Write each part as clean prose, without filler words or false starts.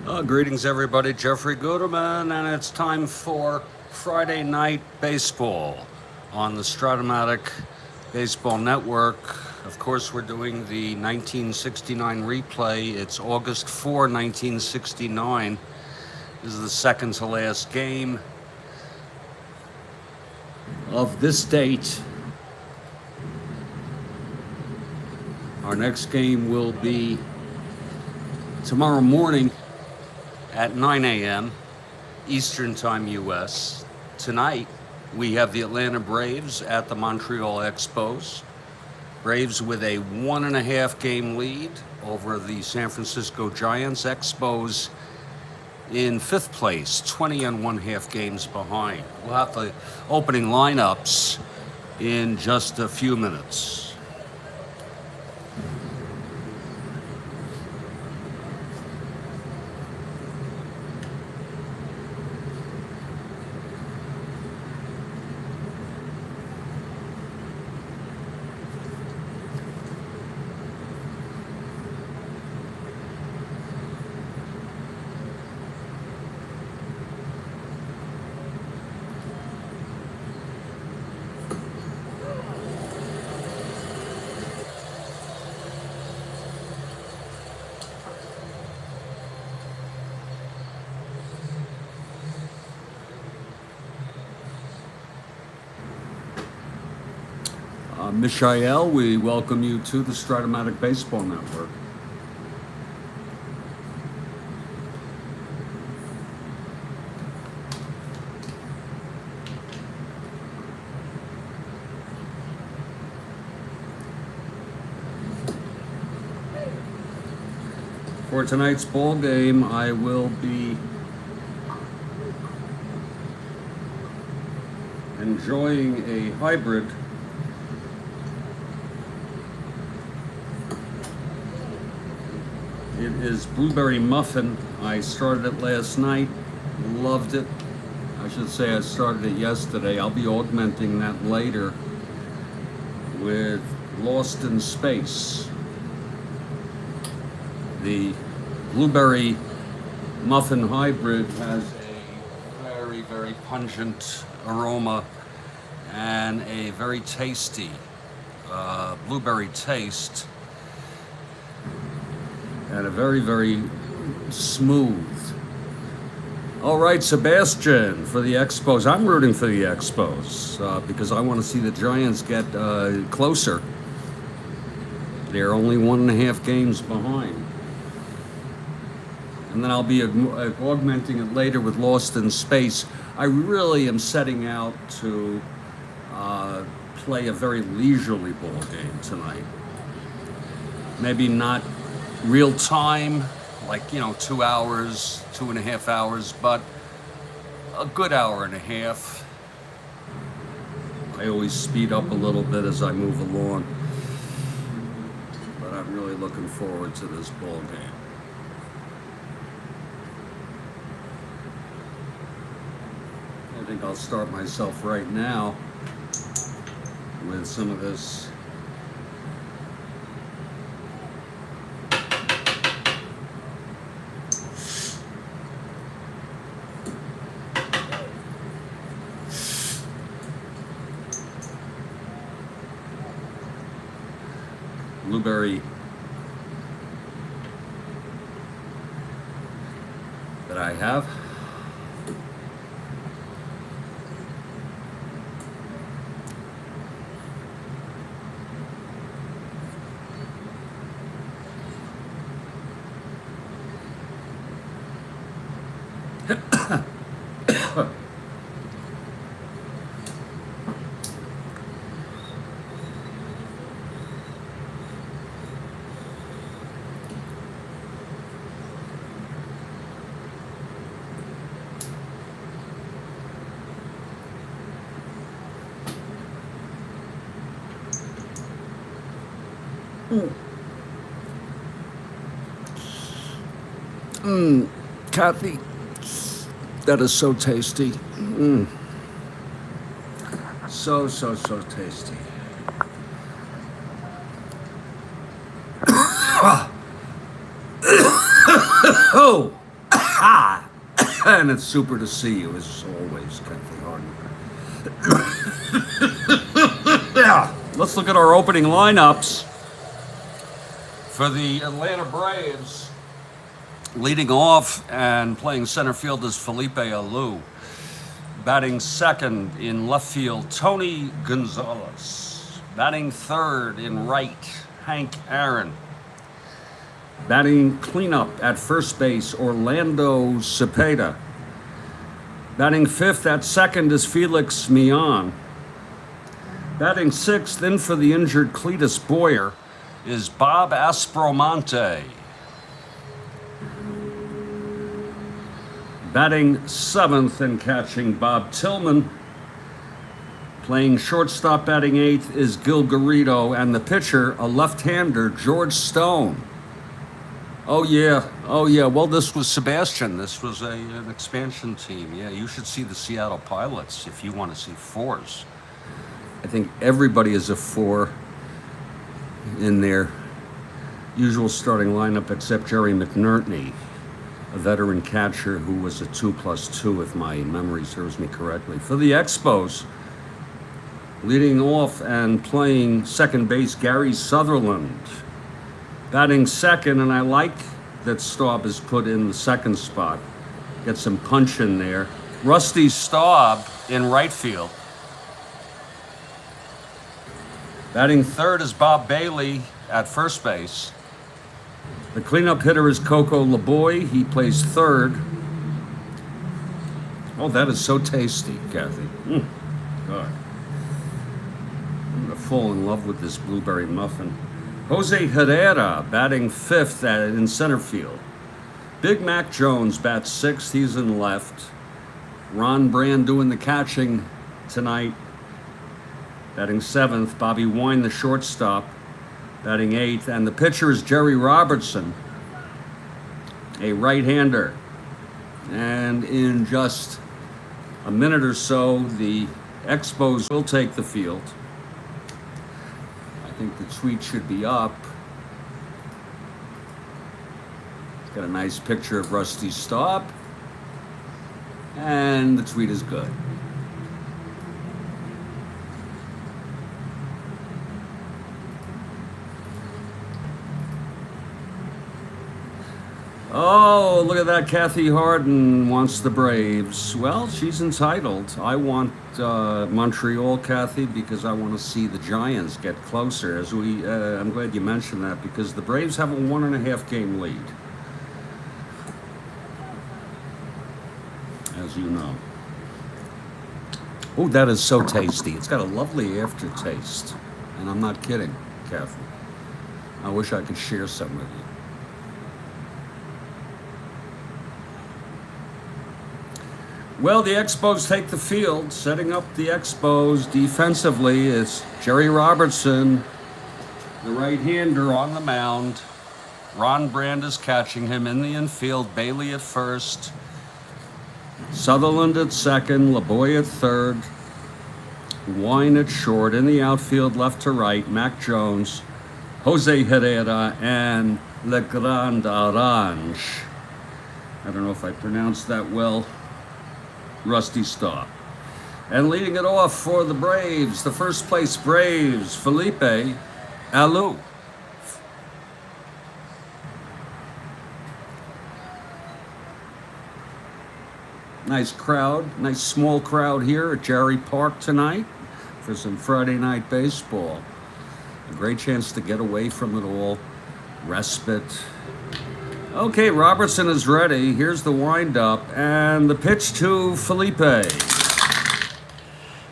Greetings, everybody. Jeffrey Guterman, and it's time for Friday Night Baseball on the Strat-O-Matic Baseball Network. Of course, we're doing the 1969 replay. It's August 4, 1969. This is the second to last game of this date. Our next game will be tomorrow morning at 9 a.m. Eastern Time, U.S. Tonight, we have the Atlanta Braves at the Montreal Expos. Braves with a 1.5 game lead over the San Francisco Giants. Expos in 5th place, 20.5 games behind. We'll have the opening lineups in just a few minutes. Mishael, we welcome you to the Strat-O-Matic Baseball Network. For tonight's ball game, I will be enjoying a hybrid . It is blueberry muffin. I started it last night, loved it. I should say I started it yesterday. I'll be augmenting that later with Lost in Space. The blueberry muffin hybrid has a very, very pungent aroma and a very tasty blueberry taste. And a very, very smooth. All right, Sebastian, for the Expos. I'm rooting for the Expos because I want to see the Giants get closer. They're only 1.5 games behind. And then I'll be augmenting it later with Lost in Space. I really am setting out to play a very leisurely ball game tonight. Maybe not real time, like, 2 hours, 2.5 hours, but a good hour and a half. I always speed up a little bit as I move along, but I'm really looking forward to this ball game. I think I'll start myself right now with some of this blueberry that I have. Kathy, that is so tasty. So tasty. Oh, And it's super to see you, as always, Kathy Harden. Yeah, let's look at our opening lineups for the Atlanta Braves. Leading off and playing center field is Felipe Alou. Batting second in left field, Tony Gonzalez. Batting third in right, Hank Aaron. Batting cleanup at first base, Orlando Cepeda. Batting fifth at second is Felix Millan. Batting sixth, in for the injured Cletus Boyer, is Bob Aspromonte. Batting seventh and catching, Bob Tillman. Playing shortstop, batting eighth, is Gil Garrido, and the pitcher, a left-hander, George Stone. Oh yeah. Well, this was Sebastian. This was an expansion team. Yeah, you should see the Seattle Pilots if you want to see fours. I think everybody is a four in their usual starting lineup except Jerry McNerney, a veteran catcher who was a 2+2, if my memory serves me correctly. For the Expos, leading off and playing second base, Gary Sutherland. Batting second, and I like that Staub is put in the second spot. Get some punch in there. Rusty Staub in right field. Batting third is Bob Bailey at first base. The cleanup hitter is Coco LeBoy. He plays third. Oh, that is so tasty, Kathy. God. I'm going to fall in love with this blueberry muffin. Jose Herrera batting fifth in center field. Big Mac Jones bats sixth. He's in left. Ron Brand doing the catching tonight. Batting seventh, Bobby Wine, the shortstop, batting eighth. And the pitcher is Jerry Robertson, a right-hander. And in just a minute or so, the Expos will take the field. I think the tweet should be up. It's got a nice picture of Rusty Staub. And the tweet is good. Oh, look at that. Kathy Harden wants the Braves. Well, she's entitled. I want Montreal, Kathy, because I want to see the Giants get closer. I'm glad you mentioned that, because the Braves have a 1.5 game lead, as you know. Oh, that is so tasty. It's got a lovely aftertaste. And I'm not kidding, Kathy. I wish I could share some with you. Well, the Expos take the field. Setting up the Expos defensively is Jerry Robertson, the right-hander, on the mound. Ron Brand is catching him in the infield. Bailey at first. Sutherland at second. LeBoy at third. Wine at short. In the outfield, left to right, Mac Jones, Jose Herrera, and Le Grand Orange. I don't know if I pronounced that well. Rusty Staub. And leading it off for the Braves, the first place Braves, Felipe Alou. Nice crowd, nice small crowd here at Jerry Park tonight for some Friday night baseball. A great chance to get away from it all, respite. Okay, Robertson is ready. Here's the windup and the pitch to Felipe.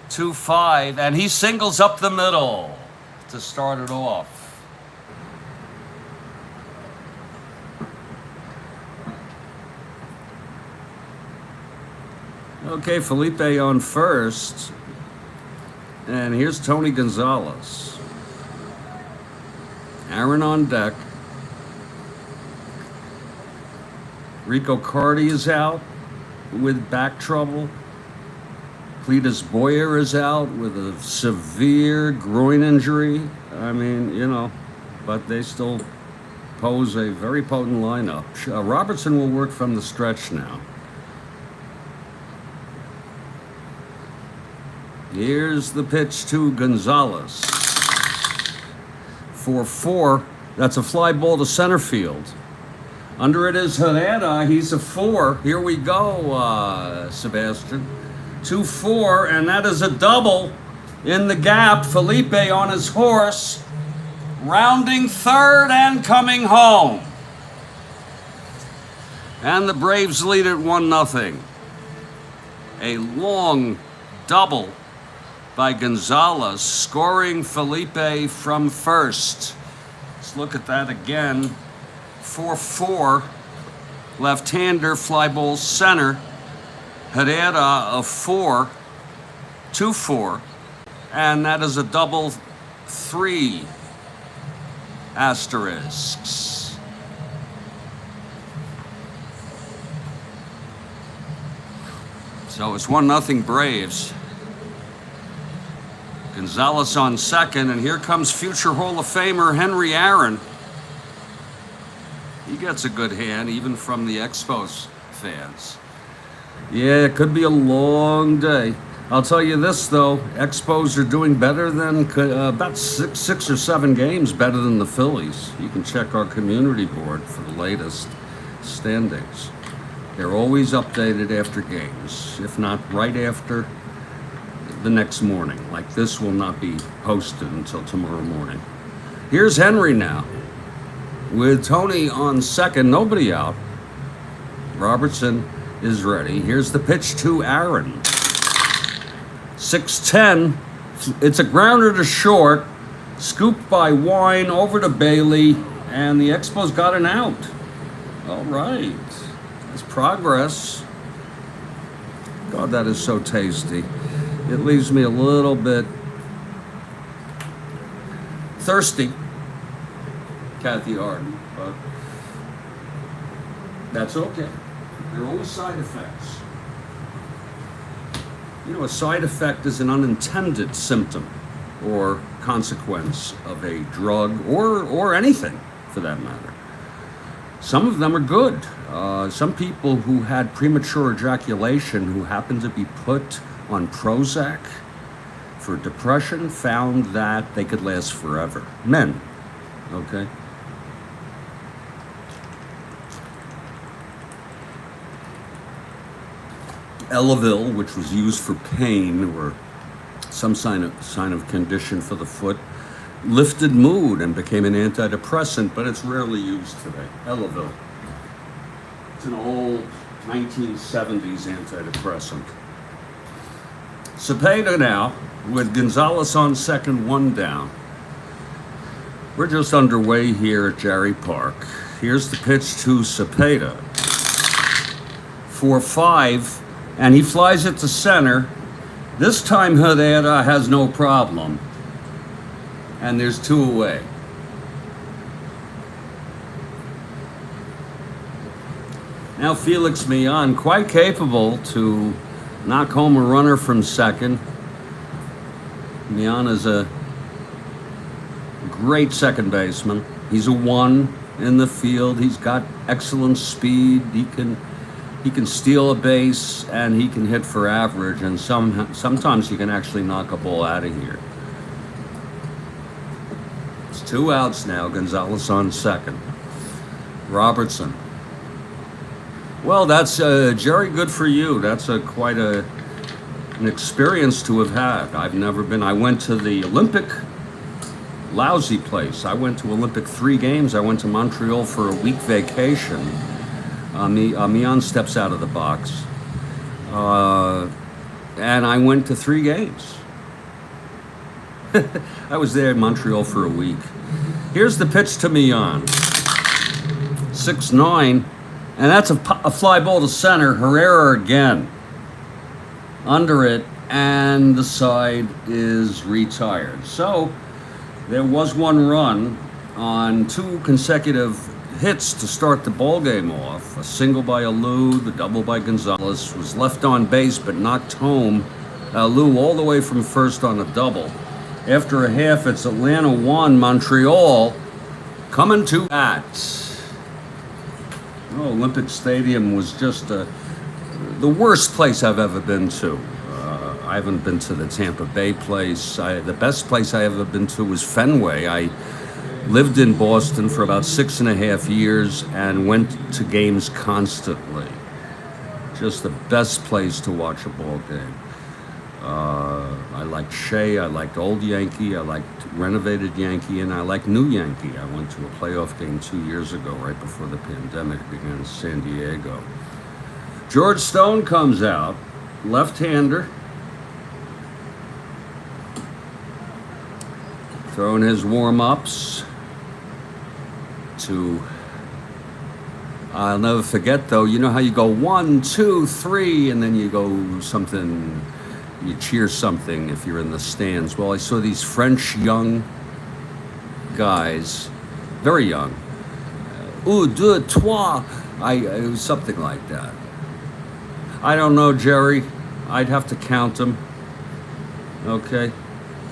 2-5, and he singles up the middle to start it off. Okay, Felipe on first. And here's Tony Gonzalez. Aaron on deck. Rico Carty is out with back trouble. Cletus Boyer is out with a severe groin injury. I mean, you know, but they still pose a very potent lineup. Robertson will work from the stretch now. Here's the pitch to Gonzalez. 4-4. That's a fly ball to center field. Under it is Herrera. He's a 4. Here we go, Sebastian. 2-4, and that is a double in the gap. Felipe on his horse, rounding third and coming home. And the Braves lead it 1-0. A long double by Gonzalez, scoring Felipe from first. Let's look at that again. 4-4, left-hander, fly ball center. Herrera a 4, 2-4, and that is a double 3 asterisks. So it's 1-0 Braves. Gonzalez on second, and here comes future Hall of Famer Henry Aaron. He gets a good hand, even from the Expos fans. Yeah, it could be a long day. I'll tell you this, though. Expos are doing better than about six or 7 games better than the Phillies. You can check our community board for the latest standings. They're always updated after games, if not right after the next morning. Like this will not be posted until tomorrow morning. Here's Henry now, with Tony on second, nobody out. Robertson is ready. Here's the pitch to Aaron. 6-10. It's a grounder to short. Scooped by Wine over to Bailey, and the Expos got an out. All right. That's progress. God, that is so tasty. It leaves me a little bit thirsty, Kathy Harden, but that's okay. There are always side effects. You know, a side effect is an unintended symptom or consequence of a drug or anything for that matter. Some of them are good. Some people who had premature ejaculation who happened to be put on Prozac for depression found that they could last forever. Men, okay? Elavil, which was used for pain or some sign of condition for the foot, lifted mood and became an antidepressant, but it's rarely used today. Elavil. It's an old 1970s antidepressant. Cepeda now, with Gonzalez on second, 1 down. We're just underway here at Jarry Park. Here's the pitch to Cepeda. 4-5, and he flies it to center. This time Herrera has no problem. And there's 2 away. Now Felix Millan, quite capable to knock home a runner from second. Millan is a great second baseman. He's a 1 in the field. He's got excellent speed. He can steal a base, and he can hit for average, and sometimes he can actually knock a ball out of here. It's 2 outs now. Gonzalez on second. Robertson. Well, that's Jerry, good for you. That's quite an experience to have had. I've never been. I went to the Olympic, lousy place. I went to Olympic 3 games. I went to Montreal for a week vacation. Millan steps out of the box. And I went to 3 games. I was there in Montreal for a week. Here's the pitch to Millan. 6-9. And that's a fly ball to center. Herrera again. Under it, and the side is retired. So there was 1 run on 2 consecutive hits to start the ball game off. A single by Alou, the double by Gonzalez, was left on base but knocked home. Alou all the way from first on a double. After a half, it's Atlanta 1, Montreal coming to at. Oh, Olympic Stadium was just the worst place I've ever been to. I haven't been to the Tampa Bay place. The best place I ever been to was Fenway. I lived in Boston for about 6.5 years and went to games constantly. Just the best place to watch a ball game. I liked Shea, I liked Old Yankee, I liked Renovated Yankee, and I liked New Yankee. I went to a playoff game 2 years ago, right before the pandemic began in San Diego. George Stone comes out, left-hander, throwing his warm-ups to, I'll never forget though, you know how you go 1, 2, 3, and then you go something, you cheer something if you're in the stands. Well, I saw these French young guys, very young, un, deux, trois, it was something like that. I don't know, Jerry. I'd have to count them. Okay.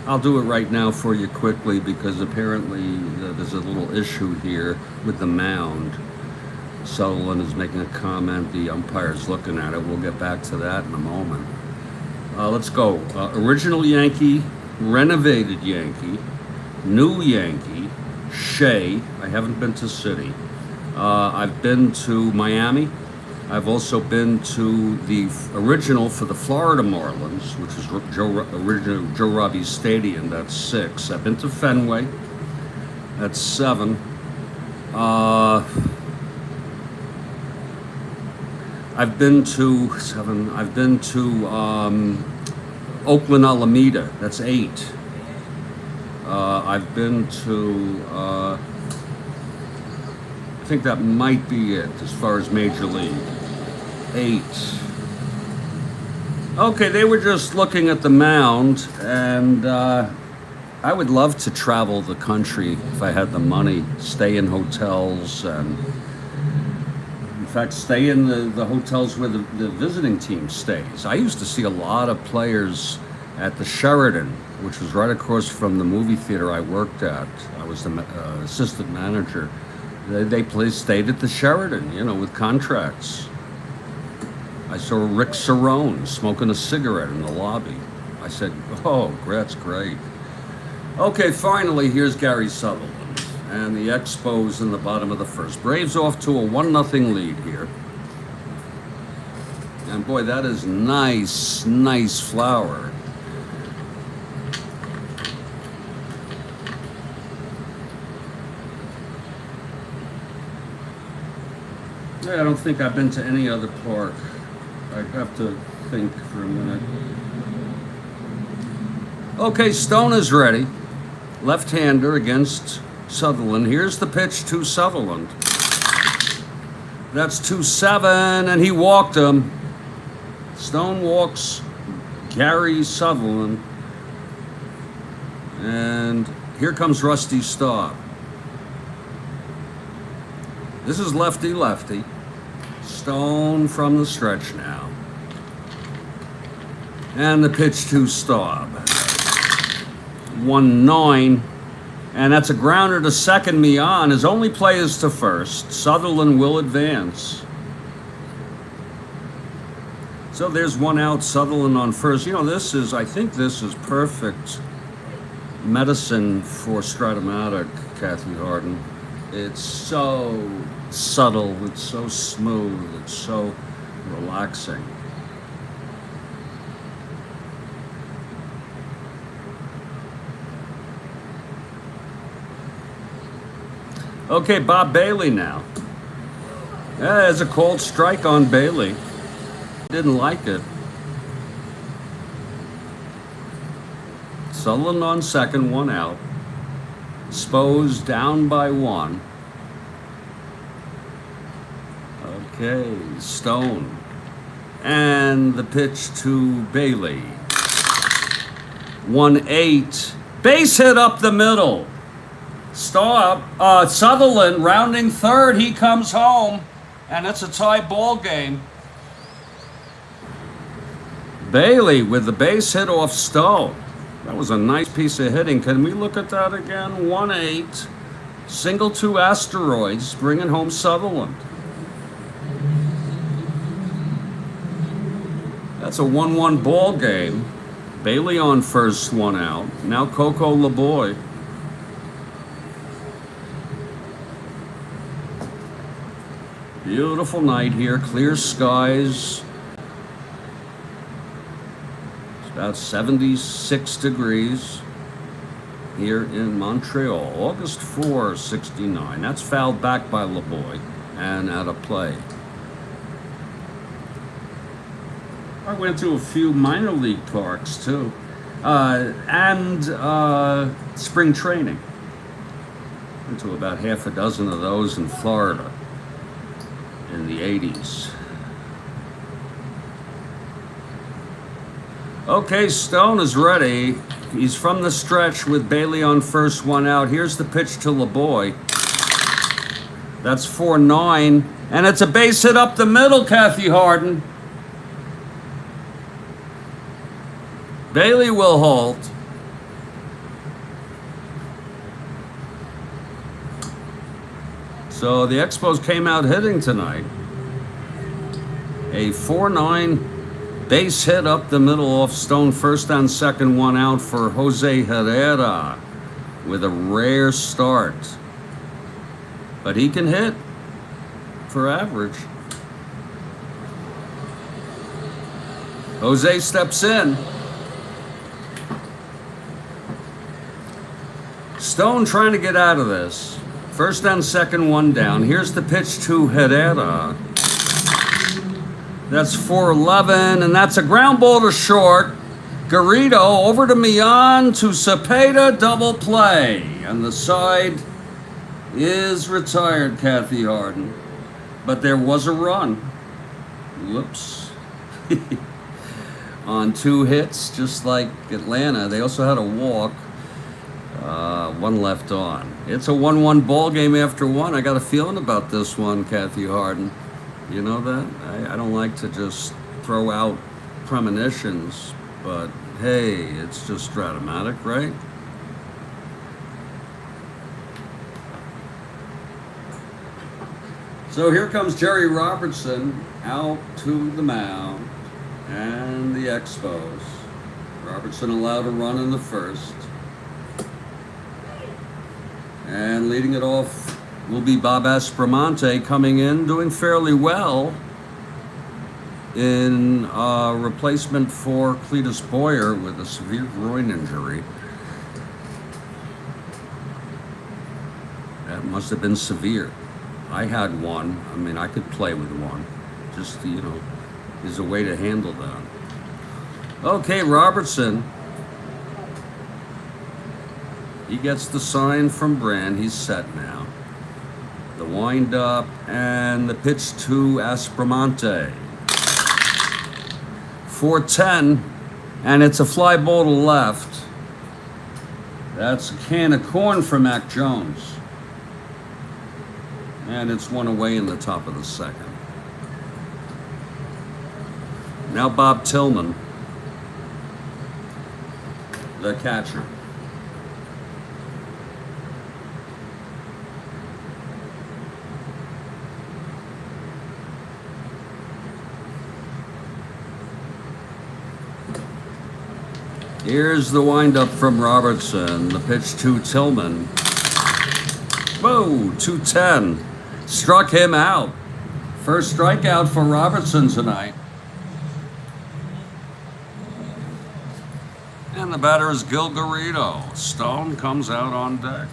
I'll do it right now for you quickly because apparently there's a little issue here with the mound. Sutherland is making a comment. The umpire's looking at it. We'll get back to that in a moment. Let's go. Original Yankee, Renovated Yankee, New Yankee, Shea. I haven't been to City. I've been to Miami. I've also been to the original for the Florida Marlins, which is original Joe Robbie Stadium. That's 6. I've been to Fenway. That's 7. I've been to 7. I've been to Oakland Alameda. That's 8. I've been to. I think that might be it as far as Major League. 8. Okay, they were just looking at the mound, and I would love to travel the country if I had the money, stay in hotels, and in fact, stay in the hotels where the visiting team stays. I used to see a lot of players at the Sheraton, which was right across from the movie theater I worked at. I was the assistant manager. They stayed at the Sheraton, you know, with contracts. I saw Rick Cerrone smoking a cigarette in the lobby. I said, oh, that's great. Okay, finally, here's Gary Sutherland. And the Expos in the bottom of the first. Braves off to a 1-0 lead here. And boy, that is nice, nice flower. I don't think I've been to any other park. I have to think for a minute. Okay, Stone is ready. Left-hander against Sutherland. Here's the pitch to Sutherland. That's 2-7, and he walked him. Stone walks Gary Sutherland. And here comes Rusty Staub. This is lefty-lefty. Stone from the stretch now. And the pitch to Staub. 1-9. And that's a grounder to second. Mian. His only play is to first. Sutherland will advance. So there's 1 out. Sutherland on first. You know, I think this is perfect medicine for Strat-O-Matic, Kathy Harden. It's so subtle, it's so smooth, it's so relaxing. Okay, Bob Bailey now. Yeah, there's a called strike on Bailey. Didn't like it. Sutherland on second, 1 out. Spose down by 1. Okay, Stone. And the pitch to Bailey. 1-8. Base hit up the middle. Sutherland rounding third. He comes home. And it's a tie ball game. Bailey with the base hit off Stone. That was a nice piece of hitting. Can we look at that again? 1-8. Single to asteroids, bringing home Sutherland. That's a 1-1 ball game. Bailey on first, 1 out. Now Coco LeBoy. Beautiful night here, clear skies. It's about 76 degrees here in Montreal. August 4, 69. That's fouled back by LeBoy and out of play. I went to a few minor league parks too, and spring training. Went to about half a dozen of those in Florida in the 80s. Okay, Stone is ready. He's from the stretch with Bailey on first, 1 out. Here's the pitch to LeBoy. That's 4-9, and it's a base hit up the middle, Kathy Harden. Bailey will halt. So the Expos came out hitting tonight. A 4-9 base hit up the middle off Stone, first on second, 1 out for Jose Herrera with a rare start. But he can hit for average. Jose steps in. Stone trying to get out of this. First on second, 1 down. Here's the pitch to Herrera. That's 4-11, and that's a ground ball to short. Garrido over to Millan to Cepeda, double play. And the side is retired, Kathy Harden. But there was a run. Whoops. On 2 hits, just like Atlanta. They also had a walk. 1 left on. It's a 1-1 ball game after 1. I got a feeling about this one, Kathy Harden. You know that? I don't like to just throw out premonitions, but hey, it's just Strat-O-Matic, right? So here comes Jerry Robertson out to the mound and the Expos. Robertson allowed a run in the first. And leading it off will be Bob Aspromonte, coming in, doing fairly well in replacement for Cletus Boyer with a severe groin injury. That must have been severe. I had one. I mean, I could play with one. Just, you know, there's a way to handle that. Okay, Robertson. He gets the sign from Brand. He's set now. The wind up and the pitch to Aspromonte. 4-10, and it's a fly ball to left. That's a can of corn for Mac Jones. And it's 1 away in the top of the second. Now Bob Tillman, the catcher. Here's the windup from Robertson. The pitch to Tillman. Whoa, 2-10. Struck him out. First strikeout for Robertson tonight. And the batter is Gil Garrido. Stone comes out on deck.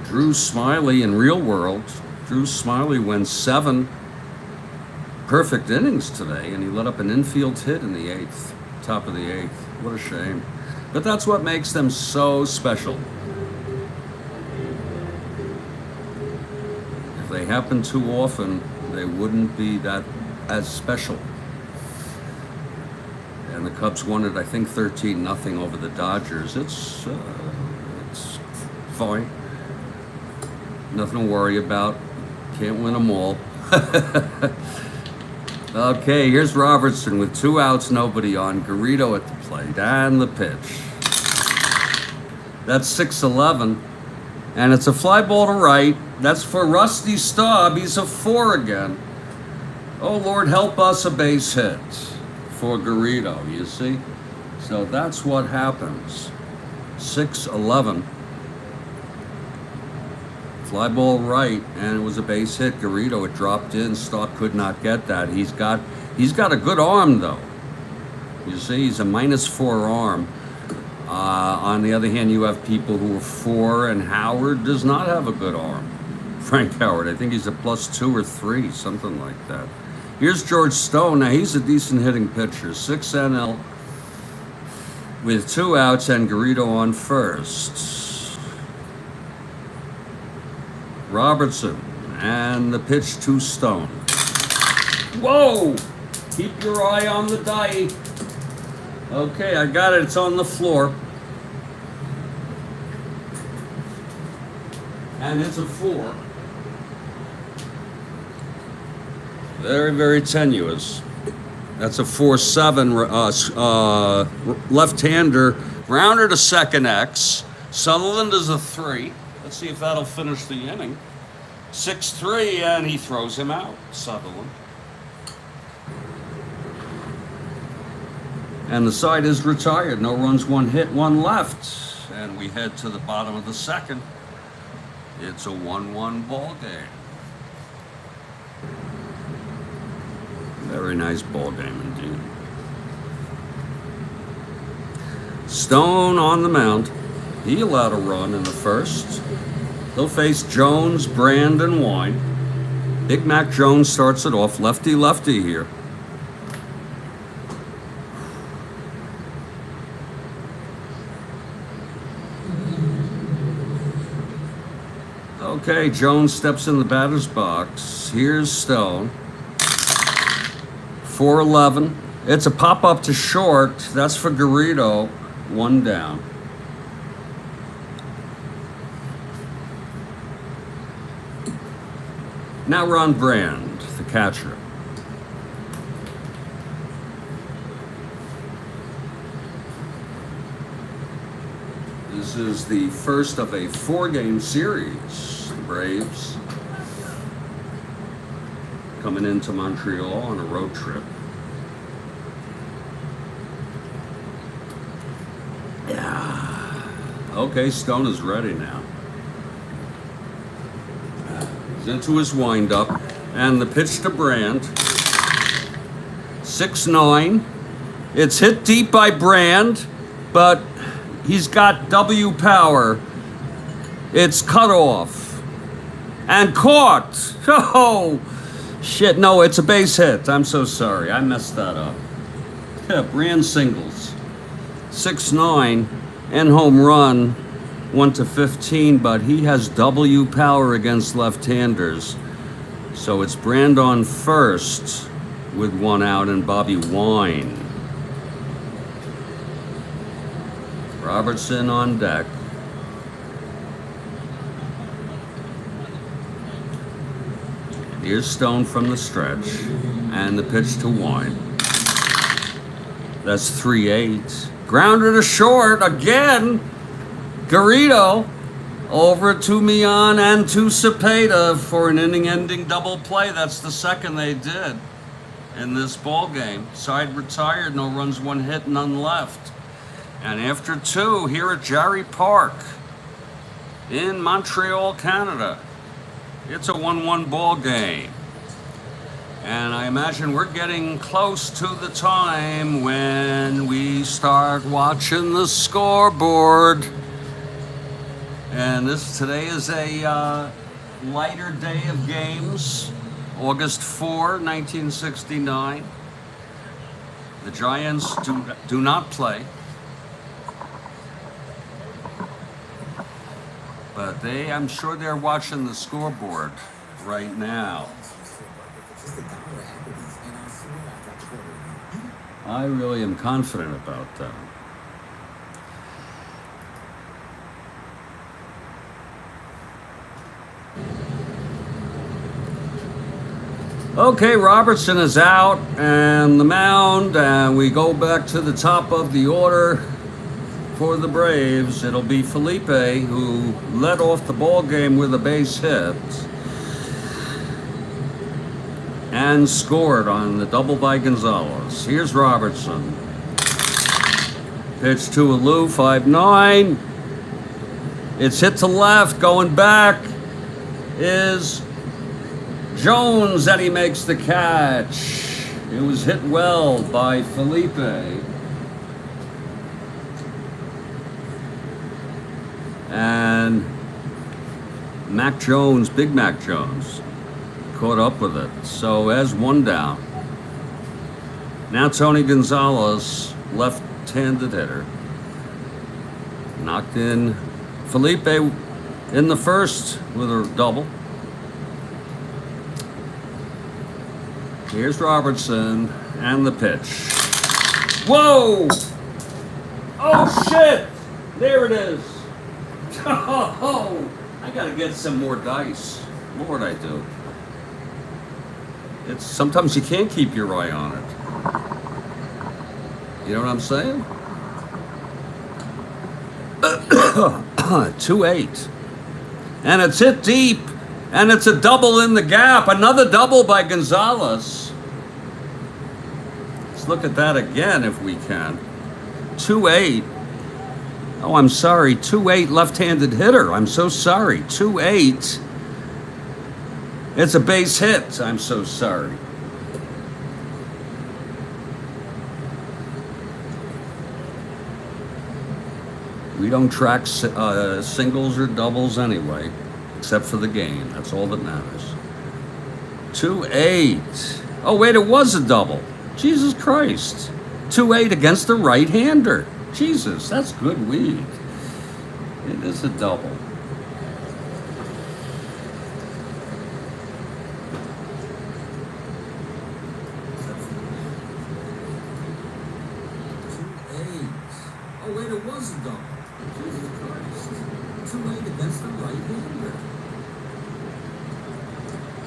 Drew Smiley in real world. Drew Smiley went 7 perfect innings today, and he let up an infield hit in the 8th, top of the 8th. What a shame. But that's what makes them so special. If they happen too often, they wouldn't be that as special. And the Cubs won it, I think, 13-0 over the Dodgers. It's fine. Nothing to worry about. Can't win them all. Okay, here's Robertson with 2 outs, nobody on. Garrido at the plate and the pitch. That's 6-11, and it's a fly ball to right. That's for Rusty Staub. He's a 4 again. Oh, Lord, help us, a base hit for Garrido, you see? So that's what happens. 6-11. Fly ball right, and it was a base hit. Garrido, it dropped in. Stott could not get that. He's got a good arm, though. You see, he's a -4 arm. On the other hand, you have people who are 4, and Howard does not have a good arm. Frank Howard, I think he's a +2 or 3, something like that. Here's George Stone. Now, he's a decent hitting pitcher. 6 NL with 2 outs and Garrido on first. Robertson, and the pitch to Stone. Whoa! Keep your eye on the die. Okay, I got it. It's on the floor. And it's a 4. Very, very tenuous. That's a 4-7 left-hander. Grounder to second X. Sutherland is a 3. Let's see if that'll finish the inning. 6-3, and he throws him out, Sutherland. And the side is retired. No runs, 1 hit, 1 left. And we head to the bottom of the second. It's a 1-1 ball game. Very nice ball game indeed. Stone on the mound. He allowed a run in the first. They'll face Jones, Brand, and Wine. Big Mac Jones starts it off. Lefty-lefty here. Okay, Jones steps in the batter's box. Here's Stone. 4-11. It's a pop-up to short. That's for Garrido. 1 down. Now Ron Brand, the catcher. This is the first of a 4-game series. The Braves coming into Montreal on a road trip. Yeah. Okay, Stone is ready now. He's into his windup, and the pitch to Brand. 6-9. It's hit deep by Brand, but he's got W power. It's cut off and caught. Oh, shit. No, it's a base hit. I'm so sorry. I messed that up. Yeah, Brand singles. 6-9 and home run. 1-15, but he has W power against left-handers. So it's Brand on first with 1 out and Bobby Wine. Robertson on deck. Here's Stone from the stretch, and the pitch to Wine. That's 3-8. Grounder to short again. Garrido over to Mian and to Cepeda for an inning-ending double play. That's the second they did in this ball game. Side retired, no runs, 1 hit, none left. And after 2 here at Jarry Park in Montreal, Canada, it's a 1-1 ball game. And I imagine we're getting close to the time when we start watching the scoreboard. And today is a lighter day of games. August 4, 1969. The Giants do not play. But I'm sure they're watching the scoreboard right now. I really am confident about that. Okay, Robertson is out and the mound, and we go back to the top of the order for the Braves. It'll be Felipe, who led off the ball game with a base hit. and scored on the double by Gonzalez. Here's Robertson. Pitch to Alou, 5-9. It's hit to left, going back is Jones, and he makes the catch. It was hit well by Felipe. And Mac Jones, Big Mac Jones, caught up with it. So as one down. Now Tony Gonzalez, left-handed hitter, knocked in Felipe in the first with a double. Here's Robertson and the pitch. Whoa! Oh shit! There it is. Oh, I gotta get some more dice. Lord, I do. It's sometimes you can't keep your eye on it. You know what I'm saying? 2-8. And it's hit deep. And it's a double in the gap. Another double by Gonzalez. Let's look at that again if we can. 2-8. Oh, I'm sorry. 2-8 left-handed hitter. I'm so sorry. 2-8. It's a base hit. I'm so sorry. We don't track singles or doubles anyway, except for the game. That's all that matters. 2-8. Oh, wait, it was a double. Jesus Christ. 2-8 against the right-hander. Jesus, that's good weed. It is a double. Oh, wait, it was a double. Jesus Christ. 2-8 against the right-hander.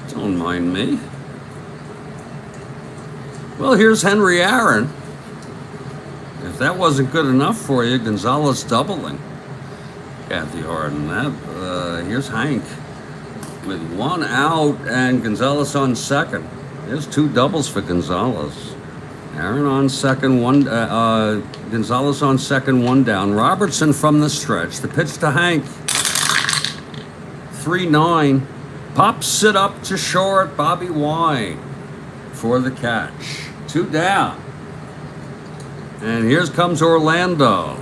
Don't mind me. Well, here's Henry Aaron. If that wasn't good enough for you, Gonzalez doubling. Kathy Harden. Here's Hank with one out and Gonzalez on second. There's two doubles for Gonzalez. Aaron on second, Gonzalez on second, one down. Robertson from the stretch. The pitch to Hank. 3-9. Pops it up to short. Bobby Wine for the catch. Two down. And here comes Orlando.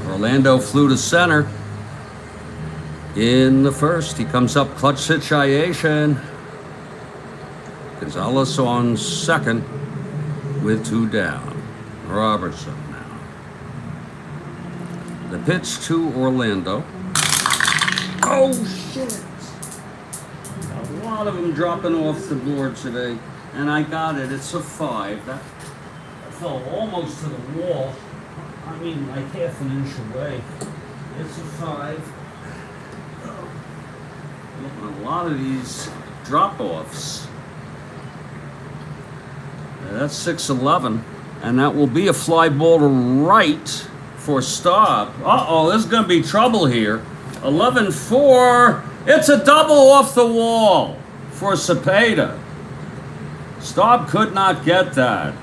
Orlando flew to center in the first. He comes up clutch situation. Gonzalez on second with two down. Robertson now. The pitch to Orlando. Oh, shit. A lot of them dropping off the board today. And I got it. It's a 5. That fell almost to the wall. I mean, like half an inch away. It's a 5. A lot of these drop-offs. That's 6-11. And that will be a fly ball to right for Staub. Uh-oh, there's going to be trouble here. 11-4. It's a double off the wall for Cepeda. Staub could not get that.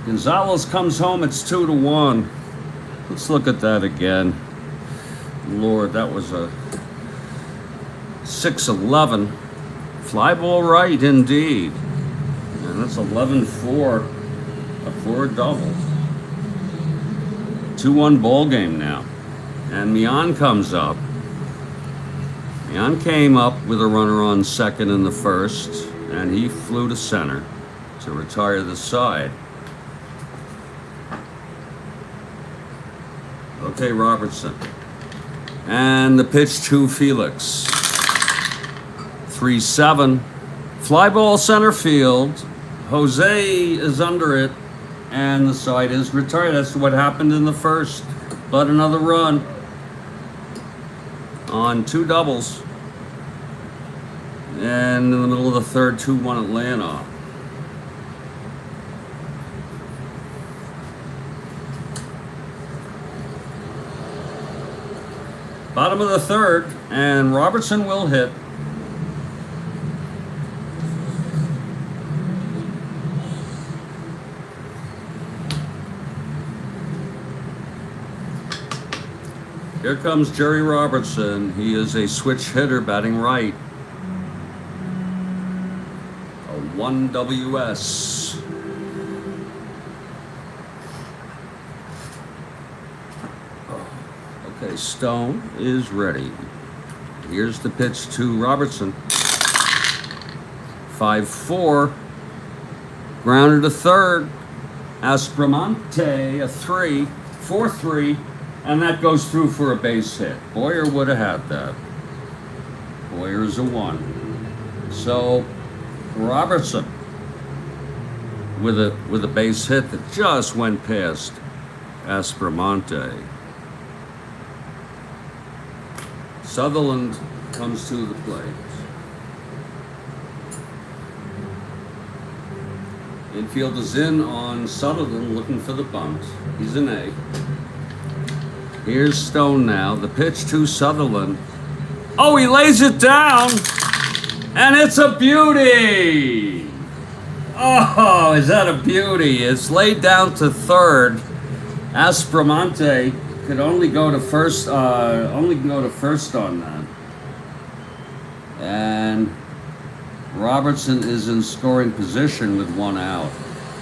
Gonzalez comes home, it's 2-1. Let's look at that again. Lord, that was a 6-11. Fly ball right, indeed. And that's 11-4 for a double. 2-1 ball game now. And Mian comes up. Mian came up with a runner on second in the first. And he flew to center to retire the side. Okay, Robertson. And the pitch to Felix. 3-7. Fly ball center field. Jose is under it. And the side is retired. That's what happened in the first. But another run on two doubles. And in the middle of the third, 2-1 Atlanta. Bottom of the third, and Robertson will hit. Here comes Jerry Robertson. He is a switch hitter batting right. A 1 WS. Okay, Stone is ready. Here's the pitch to Robertson. 5-4. Grounder to third. Aspromonte, a 3. 4-3. And that goes through for a base hit. Boyer would have had that. Boyer's a 1. So Robertson with a base hit that just went past Aspromonte. Sutherland comes to the plate. Infield is in on Sutherland looking for the bunt. He's an A. Here's Stone now. The pitch to Sutherland. Oh, he lays it down. And it's a beauty. Oh, is that a beauty? It's laid down to third. Aspromonte could only go to first on that. And Robertson is in scoring position with 1 out.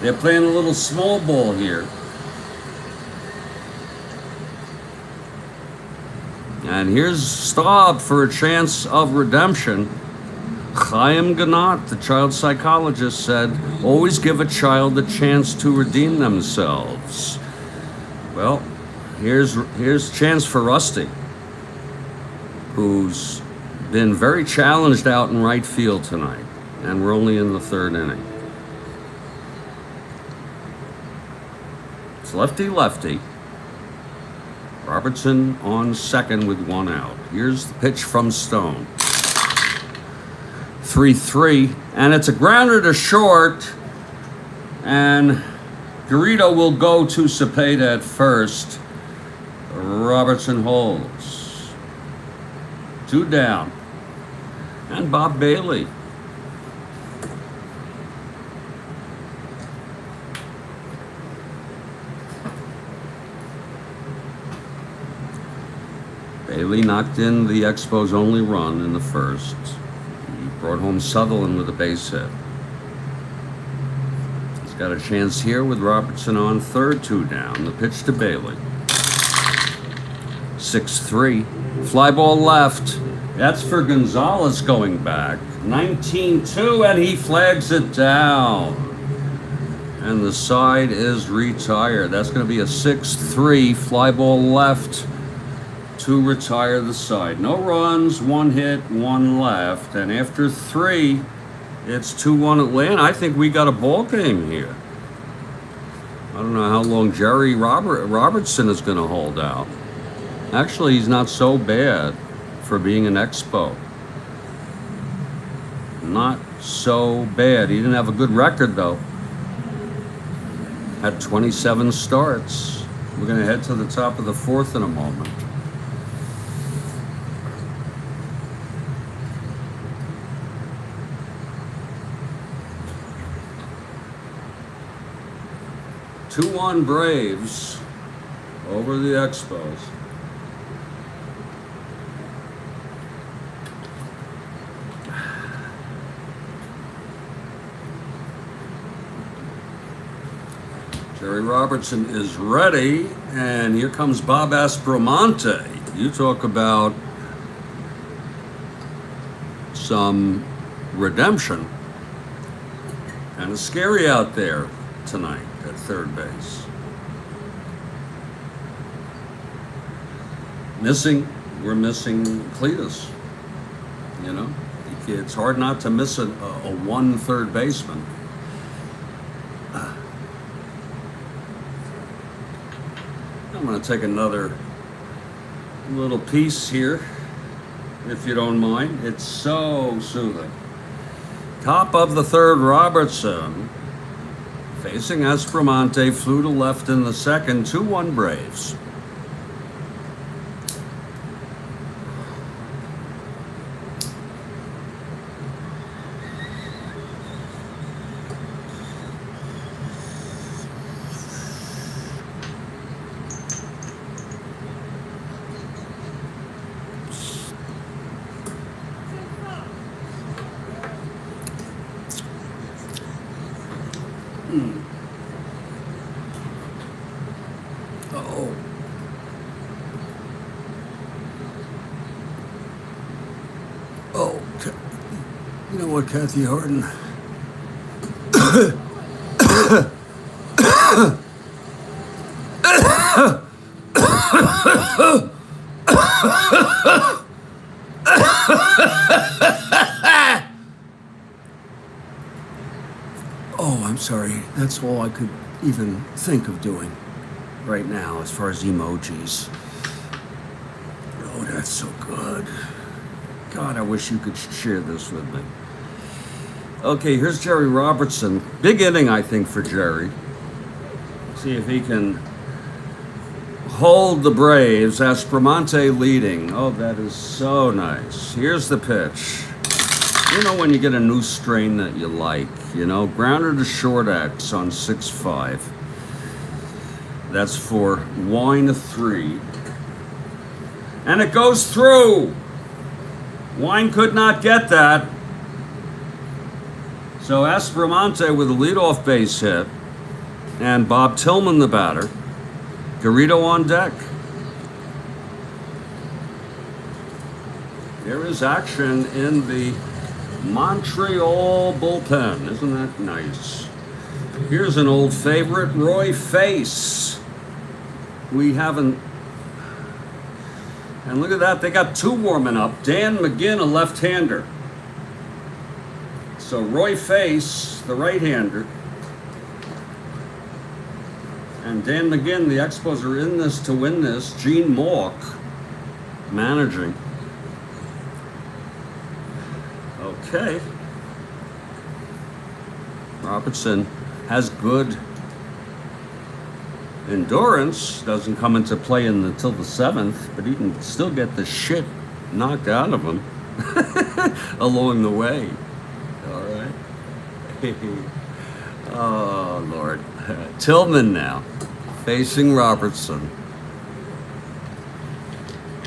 They're playing a little small ball here. And here's Staub for a chance of redemption. Chaim Ganat, the child psychologist, said, always give a child a chance to redeem themselves. Well, here's chance for Rusty, who's been very challenged out in right field tonight. And we're only in the third inning. It's lefty-lefty. Robertson on second with 1 out. Here's the pitch from Stone. 3-3, and it's a grounder to short, and Garrido will go to Cepeda at first. Robertson holds. 2 down. And Bob Bailey. Bailey knocked in the Expos' only run in the first. He brought home Sutherland with a base hit. He's got a chance here with Robertson on third, 2 down. The pitch to Bailey. 6-3. Fly ball left. That's for Gonzalez going back. 19-2, and he flags it down. And the side is retired. That's going to be a 6-3. Fly ball left to retire the side. No runs, 1 hit, 1 left. And after 3, it's 2-1 Atlanta. I think we got a ball game here. I don't know how long Jerry Robertson is going to hold out. Actually, he's not so bad for being an Expo. Not so bad. He didn't have a good record, though. Had 27 starts. We're going to head to the top of the 4th in a moment. Two-one Braves over the Expos. Jerry Robertson is ready, and here comes Bob Aspromonte. You talk about some redemption. Kind of scary out there tonight at third base. We're missing Cletus. You know, it's hard not to miss a 1 third baseman. I'm going to take another little piece here, if you don't mind. It's so soothing. Top of the third, Robertson. Facing Aspromonte, flew to left in the second, 2-1 Braves. know what, Kathy Harden? Oh, I'm sorry. That's all I could even think of doing right now as far as emojis. Oh, that's so good. God, I wish you could share this with me. Okay, here's Jerry Robertson. Big inning, I think, for Jerry. See if he can hold the Braves. Aspromonte leading. Oh, that is so nice. Here's the pitch. You know when you get a new strain that you like, you know, grounder to short X on 6-5. That's for Wine 3. And it goes through. Wine could not get that. So Aspromonte with a leadoff base hit. And Bob Tillman the batter. Garrido on deck. There is action in the Montreal bullpen. Isn't that nice? Here's an old favorite, Roy Face. We haven't... And look at that, they got two warming up. Dan McGinn, a left-hander. So Roy Face, the right-hander. And Dan McGinn, the Expos are in this to win this. Gene Mauch managing. Okay. Robertson has good endurance. Doesn't come into play until the 7th, but he can still get the shit knocked out of him along the way. All right. Oh, Lord. Tillman now facing Robertson.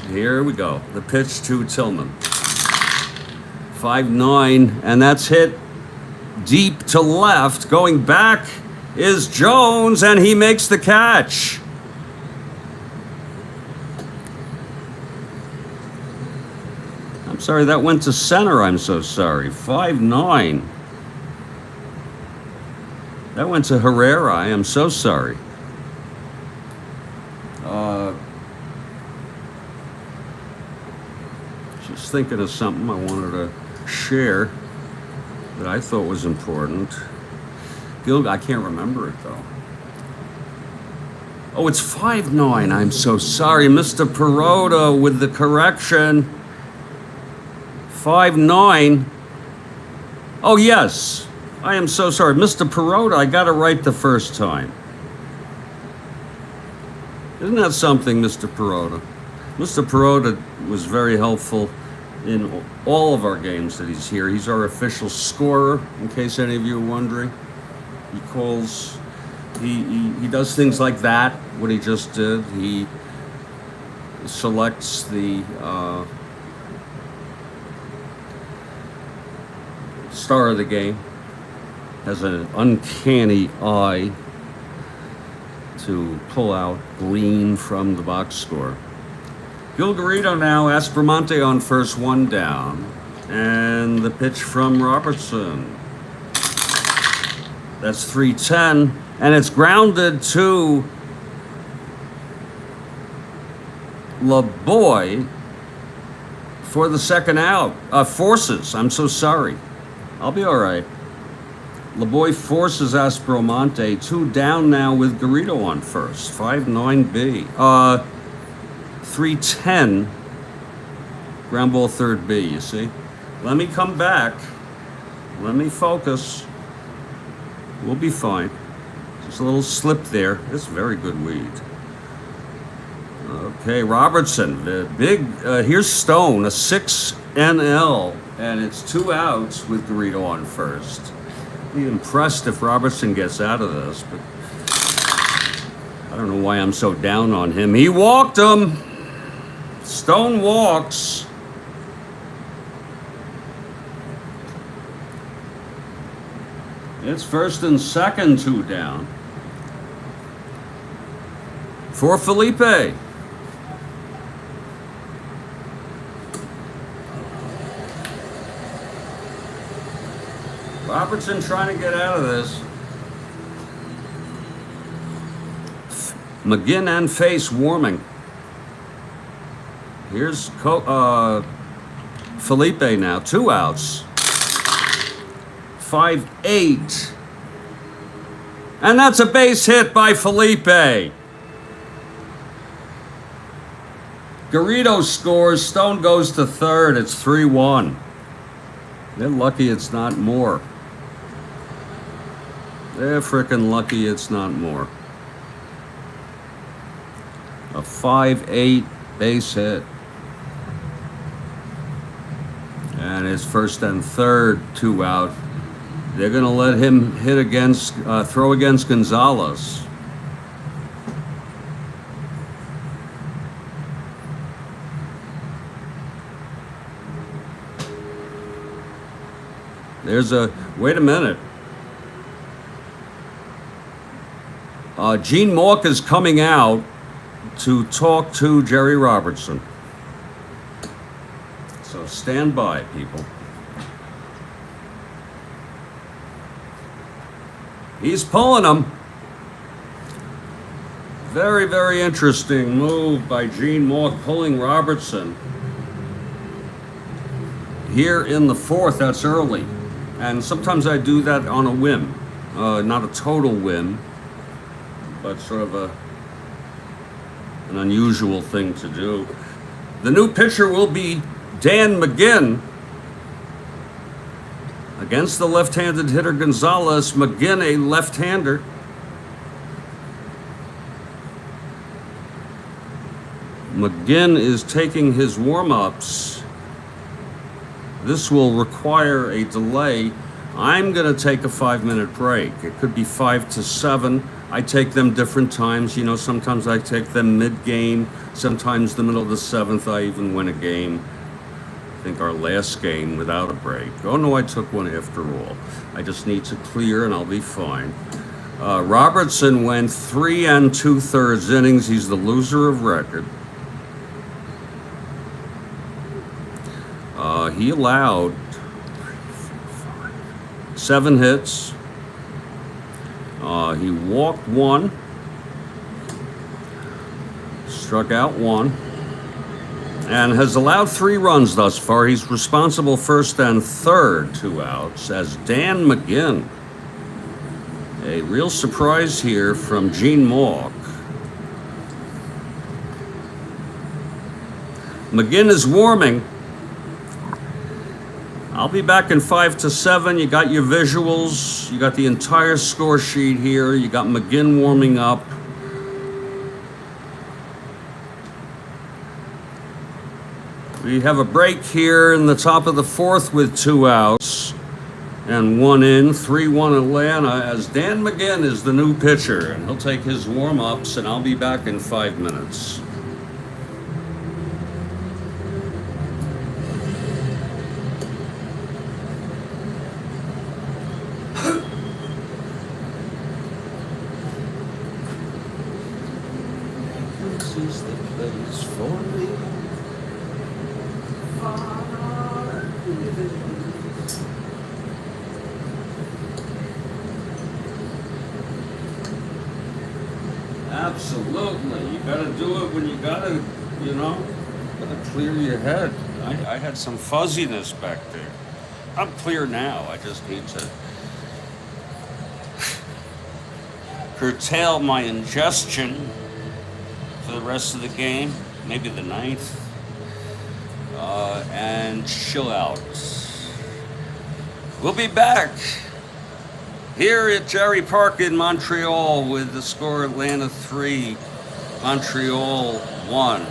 Here we go. The pitch to Tillman. 5-9, and that's hit deep to left. Going back is Jones, and he makes the catch. I'm sorry, that went to center. I'm so sorry. 5-9. That went to Herrera. I am so sorry. Just thinking of something I wanted to share that I thought was important. I can't remember it though. Oh, it's 5-9. I'm so sorry. Mr. Perota with the correction. 5-9. Oh, yes. I am so sorry. Mr. Perota, I got it right the first time. Isn't that something, Mr. Perota? Mr. Perota was very helpful in all of our games that he's here. He's our official scorer, in case any of you are wondering. He calls, he does things like that, what he just did. He selects the star of the game. Has an uncanny eye to pull out green from the box score. Gil Garrido now, Aspromonte on first, one down. And the pitch from Robertson. That's 3-10. And it's grounded to LeBoy for the second out. Forces, I'm so sorry. I'll be all right. LeBoy forces Aspromonte. 2 down now with Garrido on first. 5-9B. 3-10. Ground ball third B, you see? Let me come back. Let me focus. We'll be fine. Just a little slip there. It's very good weed. Okay, Robertson. The big, here's Stone, a 6 NL, and it's 2 outs with Garrido on first. Be impressed if Robertson gets out of this, but I don't know why I'm so down on him. He walked him. Stone walks. It's first and second, 2 down. For Felipe. Robertson trying to get out of this. McGinn and Face warming. Here's Felipe now, 2 outs. 5-8. And that's a base hit by Felipe. Garrido scores, Stone goes to third, it's 3-1. They're lucky it's not more. They're frickin' lucky it's not more. A 5-8 base hit. And it's first and third, 2 out. They're going to let him hit against, throw against Gonzalez. There's a, wait a minute. Gene Mauch is coming out to talk to Jerry Robertson. So stand by, people. He's pulling him. Very, very interesting move by Gene Mauch, pulling Robertson. Here in the fourth, that's early. And sometimes I do that on a whim. Not a total whim, but sort of an unusual thing to do. The new pitcher will be Dan McGinn. Against the left-handed hitter Gonzalez, McGinn a left-hander. McGinn is taking his warm-ups. This will require a delay. I'm going to take a 5-minute break. It could be 5 to 7. I take them different times. You know, sometimes I take them mid-game. Sometimes the middle of the 7th, I even win a game. I think our last game without a break. Oh no, I took one after all. I just need to clear and I'll be fine. Robertson went 3 2/3 innings. He's the loser of record. He allowed 7 hits. He walked 1, struck out 1. And has allowed 3 runs thus far. He's responsible first and third, 2 outs, as Dan McGinn. A real surprise here from Gene Mauch. McGinn is warming. I'll be back in 5 to 7. You got your visuals. You got the entire score sheet here. You got McGinn warming up. We have a break here in the top of the 4th with 2 outs and 1 in, 3-1 Atlanta, as Dan McGinn is the new pitcher, and he'll take his warm-ups, and I'll be back in 5 minutes. This is the place for me. Absolutely. You gotta do it when you gotta, you know, gotta clear your head. I had some fuzziness back there. I'm clear now. I just need to curtail my ingestion for the rest of the game, maybe the 9th. And chill out. We'll be back here at Jerry Park in Montreal with the score Atlanta 3, Montreal 1.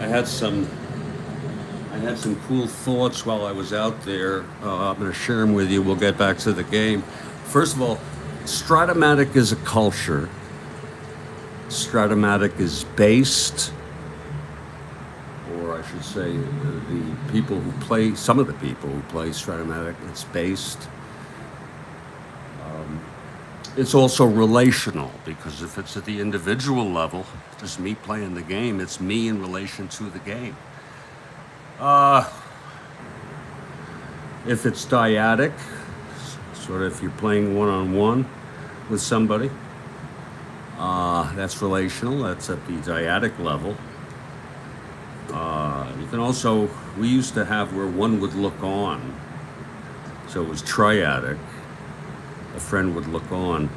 I had some cool thoughts while I was out there. I'm going to share them with you. We'll get back to the game. First of all, Strat-O-Matic is a culture. Strat-O-Matic is based, or I should say, the people who play, some of the people who play Strat-O-Matic, it's based. It's also relational, because if it's at the individual level, just me playing the game, it's me in relation to the game. If it's dyadic, sort of if you're playing one-on-one with somebody, that's relational, that's at the dyadic level. You can also, we used to have where one would look on, so it was triadic. A friend would look on.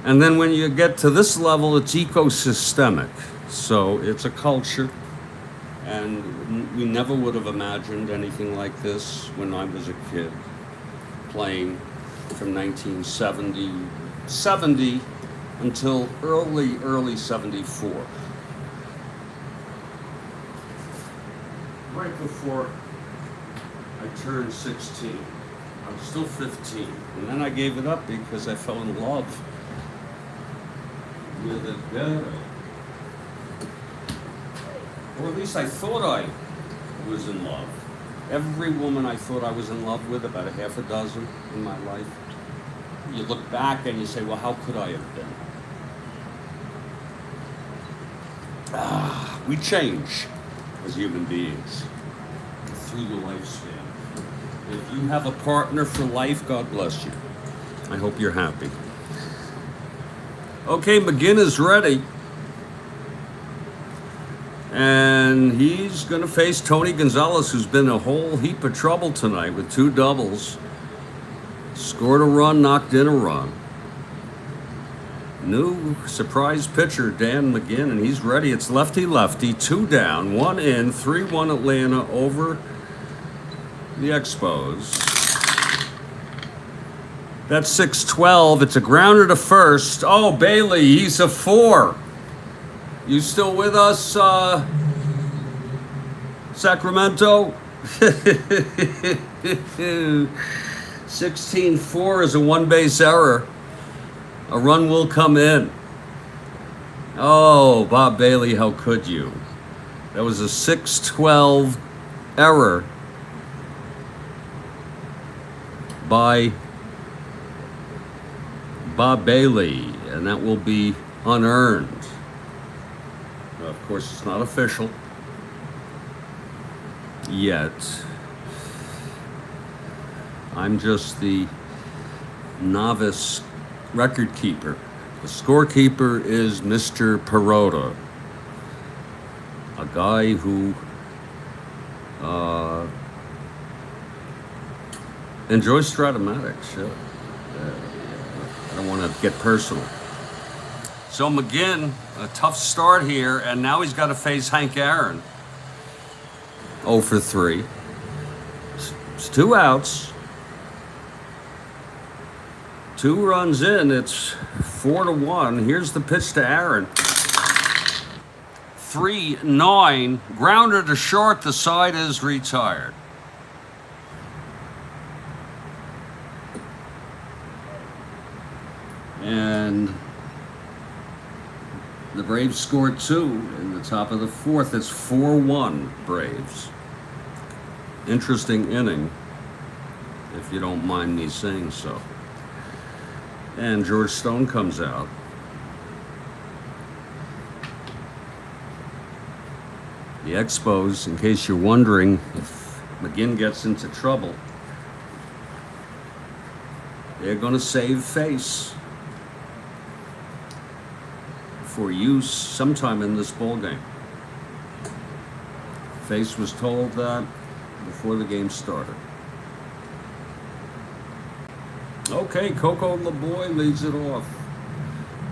And then when you get to this level, it's ecosystemic. So it's a culture. And we never would have imagined anything like this when I was a kid, playing from 1970 until early 74. Right before I turned 16. I was still 15, and then I gave it up because I fell in love with a girl. Or at least I thought I was in love. Every woman I thought I was in love with, about a half a dozen in my life, you look back and you say, well, how could I have been? We change as human beings through the lifespan. If you have a partner for life, God bless you. I hope you're happy. Okay, McGinn is ready. And he's going to face Tony Gonzalez, who's been a whole heap of trouble tonight with 2 doubles. Scored a run, knocked in a run. New surprise pitcher, Dan McGinn, and he's ready. It's lefty-lefty, 2 down, 1 in, 3-1 Atlanta over the Expos. That's 6-12. It's a grounder to first. Oh, Bailey, he's a 4. You still with us, Sacramento? 16-4 is a 1-base error. A run will come in. Oh, Bob Bailey, how could you? That was a 6-12 error by Bob Bailey, and that will be unearned. Of course, it's not official yet. I'm just the novice record keeper. The scorekeeper is Mr. Perota, a guy who enjoys Strat-O-Matic. Shit. I don't want to get personal. So McGinn, a tough start here, and now he's got to face Hank Aaron. 0 for 3. It's 2 outs. 2 runs in, it's 4-1. Here's the pitch to Aaron. 3-9, grounder to short, the side is retired. And the Braves scored 2 in the top of the 4th. It's 4-1 Braves. Interesting inning, if you don't mind me saying so. And George Stone comes out. The Expos, in case you're wondering if McGinn gets into trouble, they're going to save face for use sometime in this ball game. Face was told that before the game started. Okay, Coco LeBoy leads it off.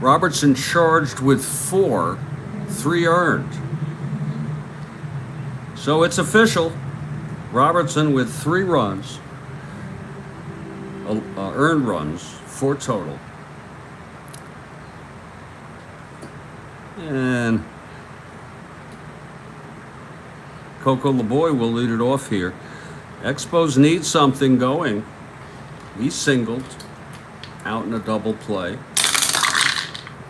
Robertson charged with 4, 3 earned. So it's official. Robertson with 3 runs, earned runs, 4 total. And Coco LeBoy will lead it off here. Expos need something going. He's singled. Out in a double play.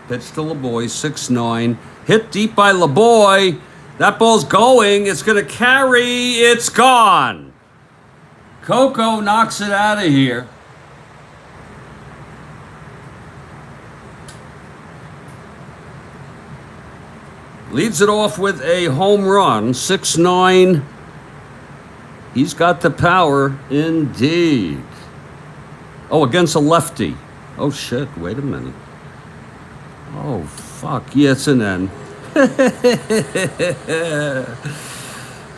Pitch to LeBoy, 6-9. Hit deep by LeBoy. That ball's going. It's going to carry. It's gone. Coco knocks it out of here. Leads it off with a home run, 6-9. He's got the power, indeed. Oh, against a lefty. Oh, shit, wait a minute. Oh, fuck, yeah, it's an N.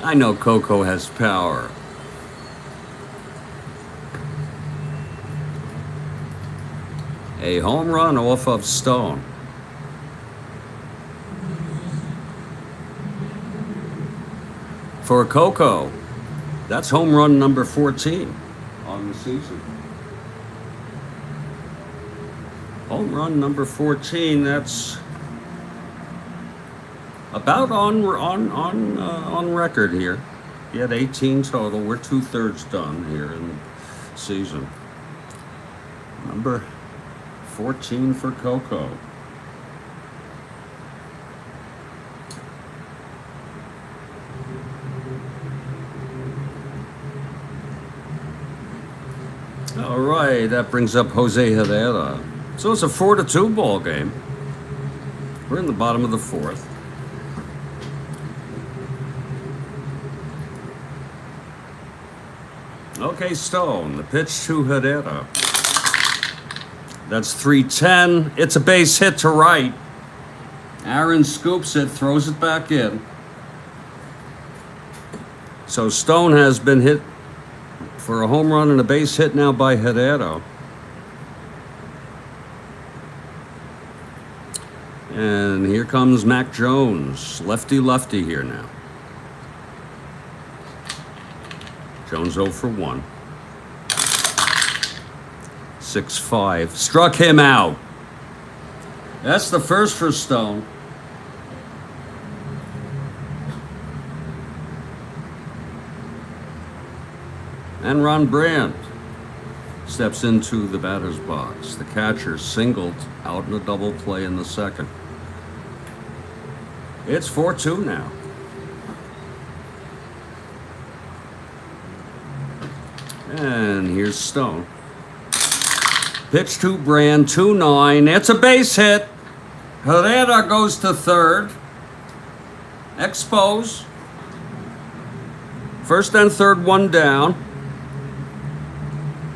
I know Coco has power. A home run off of Stone. For Coco, that's home run number 14 on the season. Home run number 14, that's about on record here. He had 18 total. We're 2/3 done here in the season. Number 14 for Coco. All right, that brings up Jose Herrera. So it's a 4-2 ball game. We're in the bottom of the fourth. Okay, Stone, the pitch to Herrera. That's 3-10. It's a base hit to right. Aaron scoops it, throws it back in. So Stone has been hit for a home run and a base hit now by Herrera. And here comes Mac Jones. Lefty here now. Jones 0 for 1. 6-5. Struck him out. That's the first for Stone. And Ron Brandt steps into the batter's box. The catcher singled out in a double play in the second. It's 4-2 now. And here's Stone. Pitch to Brand, 2-9. It's a base hit. Herrera goes to third. Expos. First and third, one down.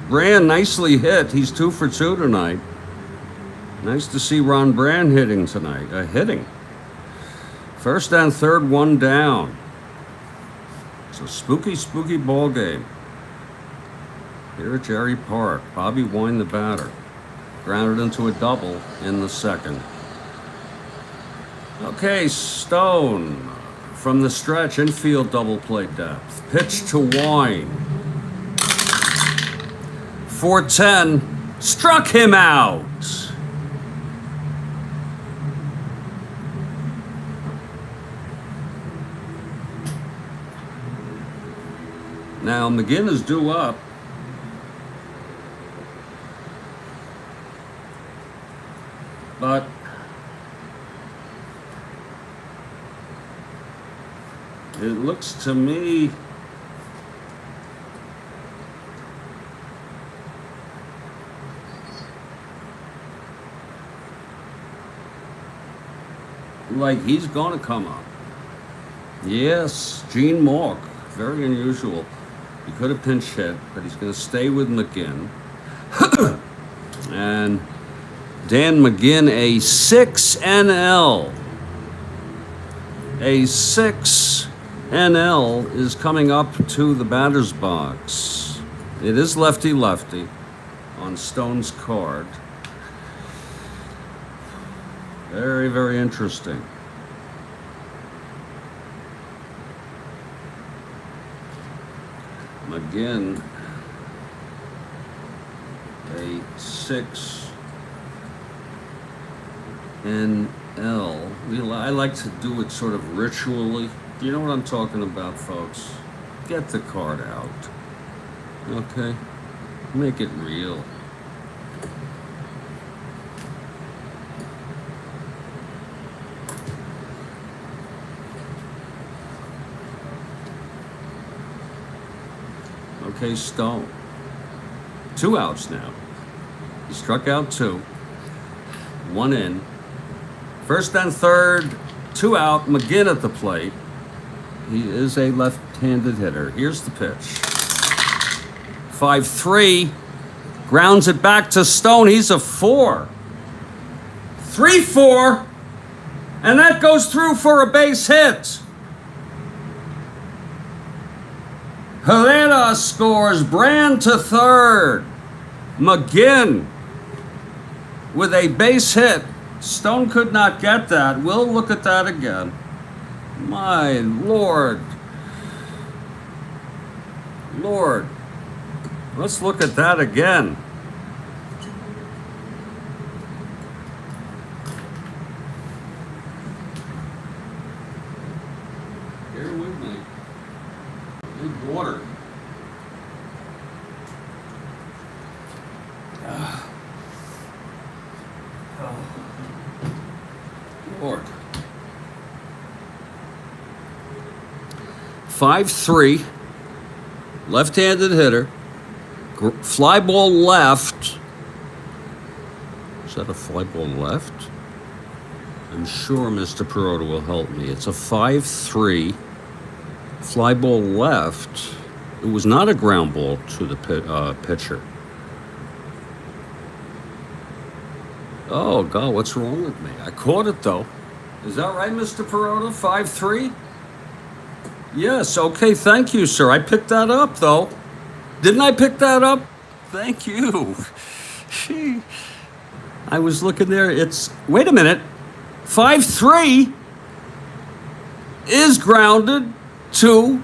Brand nicely hit. He's 2 for 2 tonight. Nice to see Ron Brand hitting tonight. Hitting. First and third, one down. It's a spooky ball game. Here at Jerry Park, Bobby Wine the batter. Grounded into a double in the second. Okay, Stone from the stretch, infield double play depth. Pitch to Wine. 4-10, struck him out. Now McGinn is due up. But it looks to me like he's going to come up. Yes, Gene Mauch, very unusual. He could have pinch hit, but he's going to stay with McGinn. And Dan McGinn, a 6 NL. A 6 NL is coming up to the batter's box. It is lefty on Stone's card. Very, very interesting. McGinn, a 6 NL. I like to do it sort of ritually. You know what I'm talking about, folks? Get the card out. Okay? Make it real. Okay, Stone. 2 outs now. He struck out 2. 1 in. First and third, 2 out. McGinn at the plate. He is a left-handed hitter. Here's the pitch. 5-3. Grounds it back to Stone. He's a 4. 3-4. And that goes through for a base hit. Herrera scores. Brand to third. McGinn with a base hit. Stone could not get that. We'll look at that again. My Lord. Lord. Let's look at that again. Bear with me. Need water. Lord. 5-3. Left-handed hitter. Fly ball left. Is that a fly ball left? I'm sure Mr. Perota will help me. It's a 5-3. Fly ball left. It was not a ground ball to the pitcher. Oh, God, what's wrong with me? I caught it, though. Is that right, Mr. Perota? 5-3? Yes, okay, thank you, sir. I picked that up, though. Didn't I pick that up? Thank you. I was looking there. Wait a minute. 5-3 is grounded to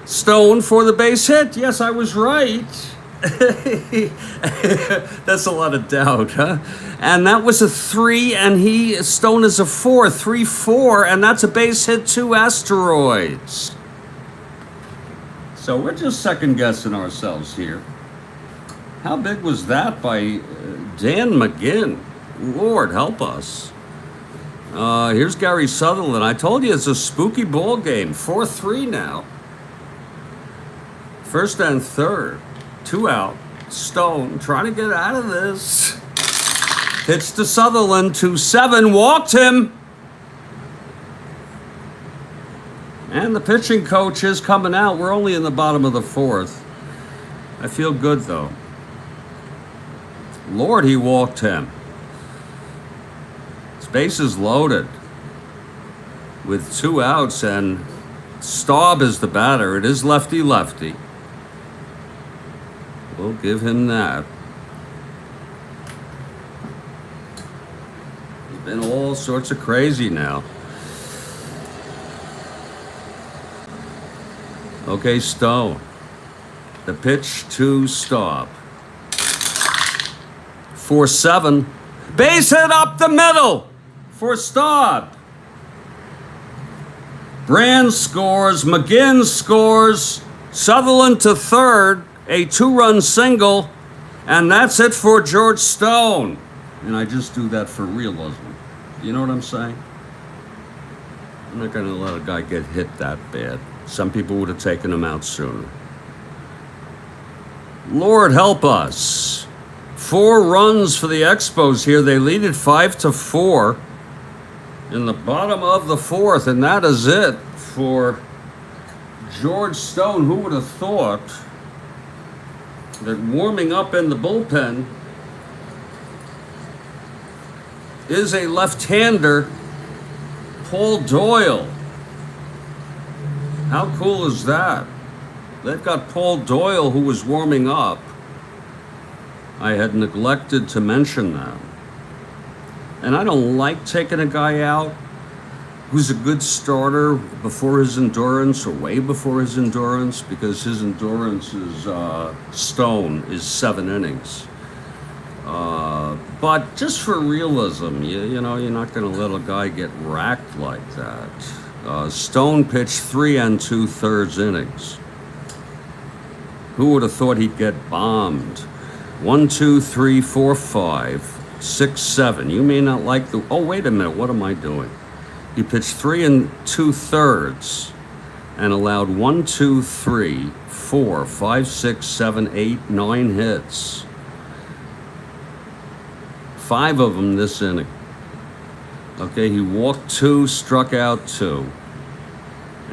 Stone for the base hit. Yes, I was right. That's a lot of doubt, huh? And that was a 3, and Stone is a 4, 3-4, and that's a base hit, 2 asteroids. So we're just second guessing ourselves here. How big was that by Dan McGinn? Lord help us. Here's Gary Sutherland. I told you it's a spooky ball game. 4-3 now. First and third. 2 out. Stone trying to get out of this. Pitch to Sutherland. 2-7. Walked him. And the pitching coach is coming out. We're only in the bottom of the 4th. I feel good, though. Lord, he walked him. His base is loaded with 2 outs, and Staub is the batter. It is lefty-lefty. We'll give him that. It's been all sorts of crazy now. Okay, Stone. The pitch to Staub. 4-7. Base hit up the middle for Staub. Brand scores. McGinn scores. Sutherland to third. A 2-run single. And that's it for George Stone. And I just do that for realism. You know what I'm saying? I'm not going to let a guy get hit that bad. Some people would have taken him out sooner. Lord help us. 4 runs for the Expos here. They lead it 5-4 in the bottom of the 4th, and that is it for George Stone. Who would have thought that warming up in the bullpen is a left-hander, Paul Doyle. How cool is that? They've got Paul Doyle, who was warming up. I had neglected to mention that. And I don't like taking a guy out who's a good starter before his endurance or way before his endurance, because his endurance is, Stone is 7 innings. But just for realism, you know, you're not going to let a guy get racked like that. Stone pitched 3 2/3 innings. Who would have thought he'd get bombed? 1, 2, 3, 4, 5, 6, 7. You may not like the... Oh, wait a minute. What am I doing? He pitched 3 2/3 and allowed 1, 2, 3, 4, 5, 6, 7, 8, 9 hits. 5 of them this inning. Okay, he walked 2, struck out 2.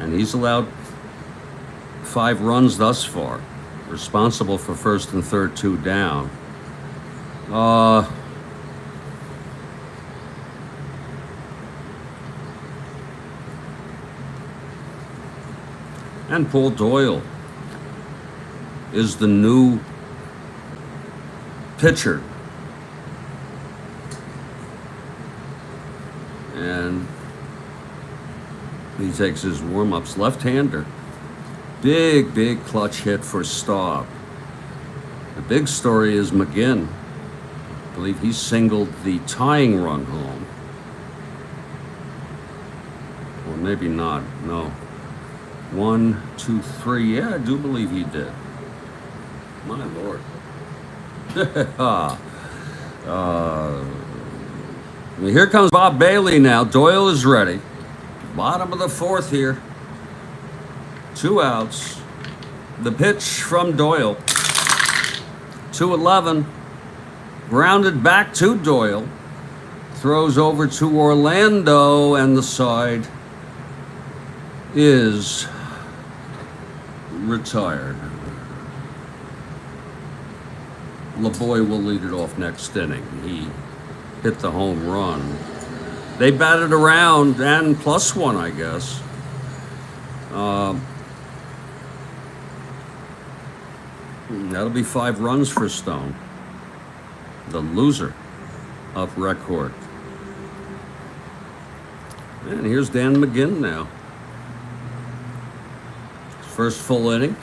And he's allowed 5 runs thus far. Responsible for first and third, 2 down. And Paul Doyle is the new pitcher. And he takes his warm-ups. Left-hander. Big clutch hit for Staub. The big story is McGinn. I believe he singled the tying run home. Or maybe not. No. 1, 2, 3. Yeah, I do believe he did. My Lord. Here comes Bob Bailey now. Doyle is ready. Bottom of the 4th here. 2 outs. The pitch from Doyle. 2-11. Grounded back to Doyle. Throws over to Orlando, and the side is retired. LeBoy will lead it off next inning. He hit the home run. They batted around, and +1, I guess. That'll be 5 runs for Stone. The loser of record. And here's Dan McGinn now. First full inning.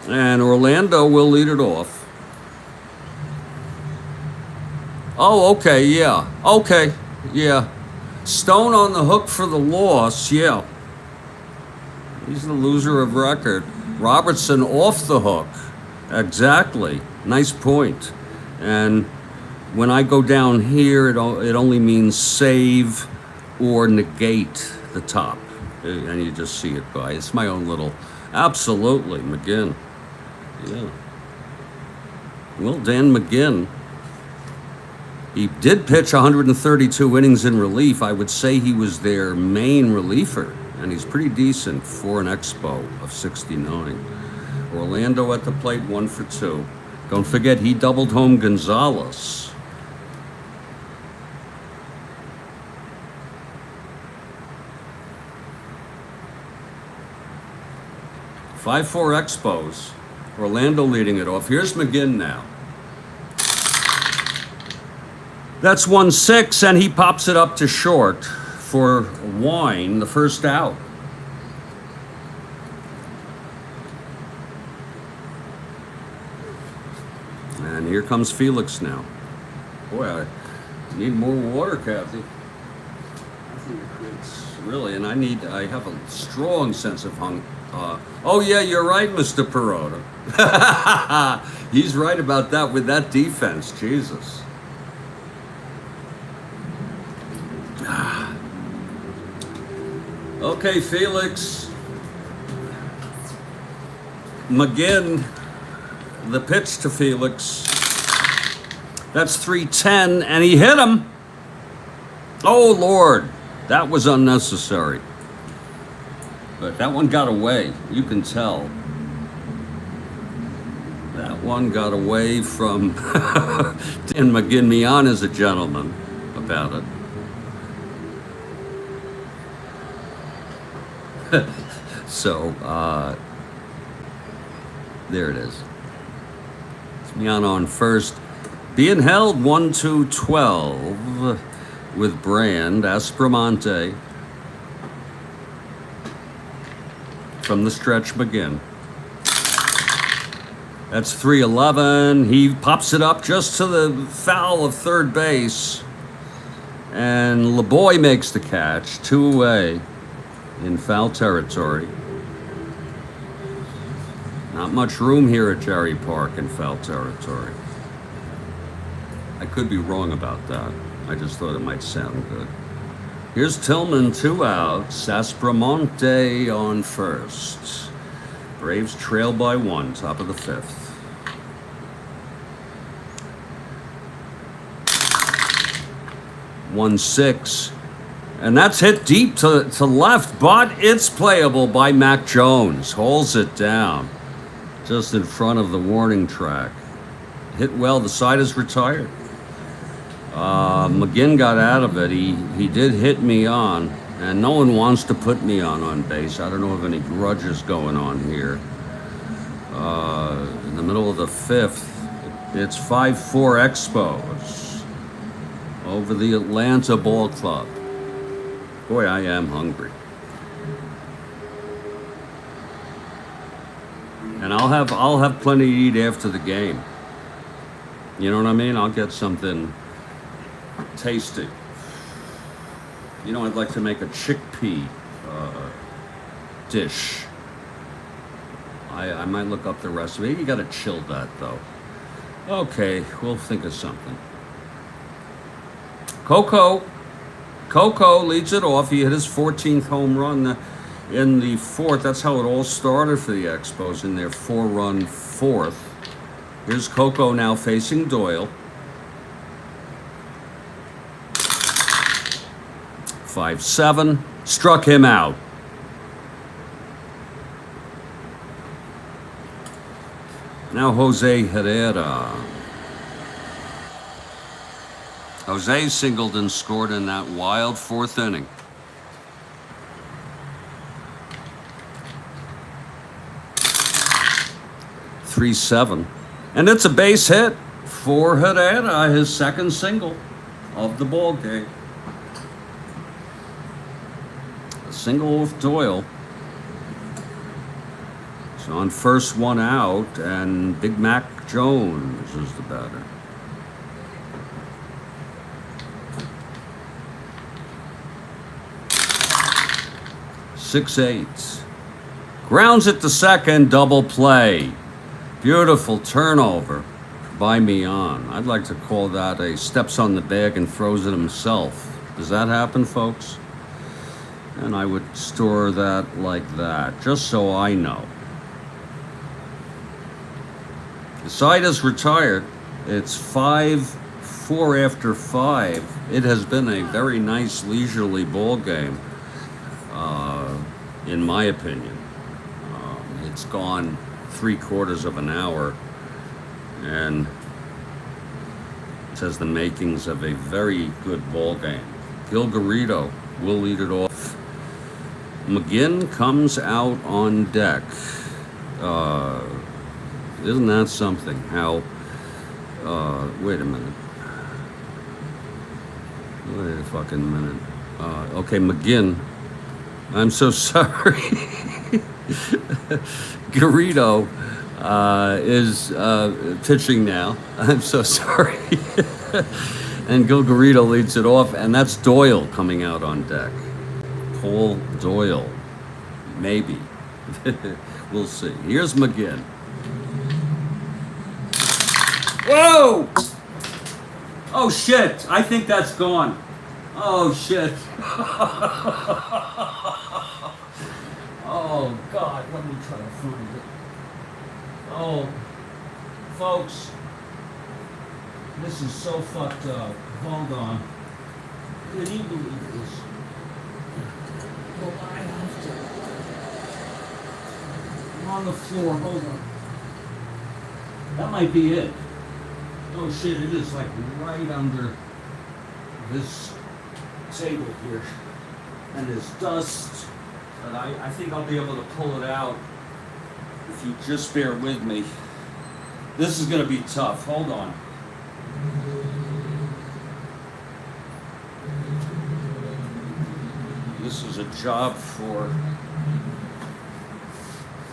And Orlando will lead it off. Oh, okay, yeah. Okay, yeah. Stone on the hook for the loss, yeah. He's the loser of record. Robertson off the hook. Exactly. Nice point. And when I go down here, it only means save or negate the top. And you just see it by. It's my own little... Absolutely, McGinn. Yeah. Well, Dan McGinn, he did pitch 132 innings in relief. I would say he was their main reliever, and he's pretty decent for an expo of 69. Orlando at the plate, 1 for 2. Don't forget, he doubled home Gonzalez. Five-4 expos. Orlando leading it off. Here's McGinn now. That's 1-6, and he pops it up to short for Wine, the first out. And here comes Felix now. Boy, I need more water, Kathy. It's really, and I have a strong sense of hunger. Oh, yeah, you're right, Mr. Perota. He's right about that with that defense. Jesus. Okay, Felix. McGinn, the pitch to Felix. That's 3-10, and he hit him. Oh, Lord. That was unnecessary. But that one got away. You can tell. That one got away from Dan McGinn. Mian is a gentleman about it. So, there it is. It's Mian on first. Being held 1-2-12 with Brand. Aspromonte. From the stretch, McGinn. That's 3-11. He pops it up just to the foul of third base. And LeBoy makes the catch, 2 away in foul territory. Not much room here at Jerry Park in foul territory. I could be wrong about that. I just thought it might sound good. Here's Tillman, 2 outs. Aspromonte on first. Braves trail by 1, top of the 5th. 1-6. And that's hit deep to left, but it's playable by Mac Jones. Holds it down just in front of the warning track. Hit well. The side is retired. McGinn got out of it. He did hit me on, and no one wants to put me on base. I don't know of any grudges going on here. In the middle of the 5th, it's 5-4 Expos over the Atlanta Ball Club. Boy, I am hungry. And I'll have plenty to eat after the game. You know what I mean? I'll get something tasty. You know, I'd like to make a chickpea dish. I might look up the recipe. You gotta chill that though. Okay, we'll think of something. Coco leads it off. He hit his 14th home run in the 4th. That's how it all started for the Expos in their 4-run 4th. Here's Coco now facing Doyle. 5-7. Struck him out. Now Jose Herrera. Jose singled and scored in that wild 4th inning. .37. And it's a base hit for Herrera, his 2nd single of the ball game. A single with Doyle. So on first, 1 out, and Big Mac Jones is the batter. .68. Grounds it to second, double play. Beautiful turnover by Mian. I'd like to call that a steps on the bag and throws it himself. Does that happen, folks? And I would store that like that, just so I know. The side is retired. It's 5-4 after 5. It has been a very nice leisurely ball game, in my opinion. It's gone 3/4 of an hour, and it has the makings of a very good ball game. Gil Garrido will lead it off. McGinn comes out on deck. Isn't that something? How? Wait a minute. Wait a fucking minute. Okay, McGinn. I'm so sorry. Garrido is pitching now. I'm so sorry. And Gil Garrido leads it off, and that's Doyle coming out on deck. Paul Doyle. Maybe. We'll see. Here's McGinn. Whoa! Oh, shit. I think that's gone. Oh, shit. Oh, God. Let me try to find it. Oh, folks. This is so fucked up. Hold on. Can you believe this? Well, I have to. I'm on the floor. Hold on. That might be it. Oh shit, it is like right under this table here. And there's dust. But I think I'll be able to pull it out if you just bear with me. This is going to be tough. Hold on. This is a job for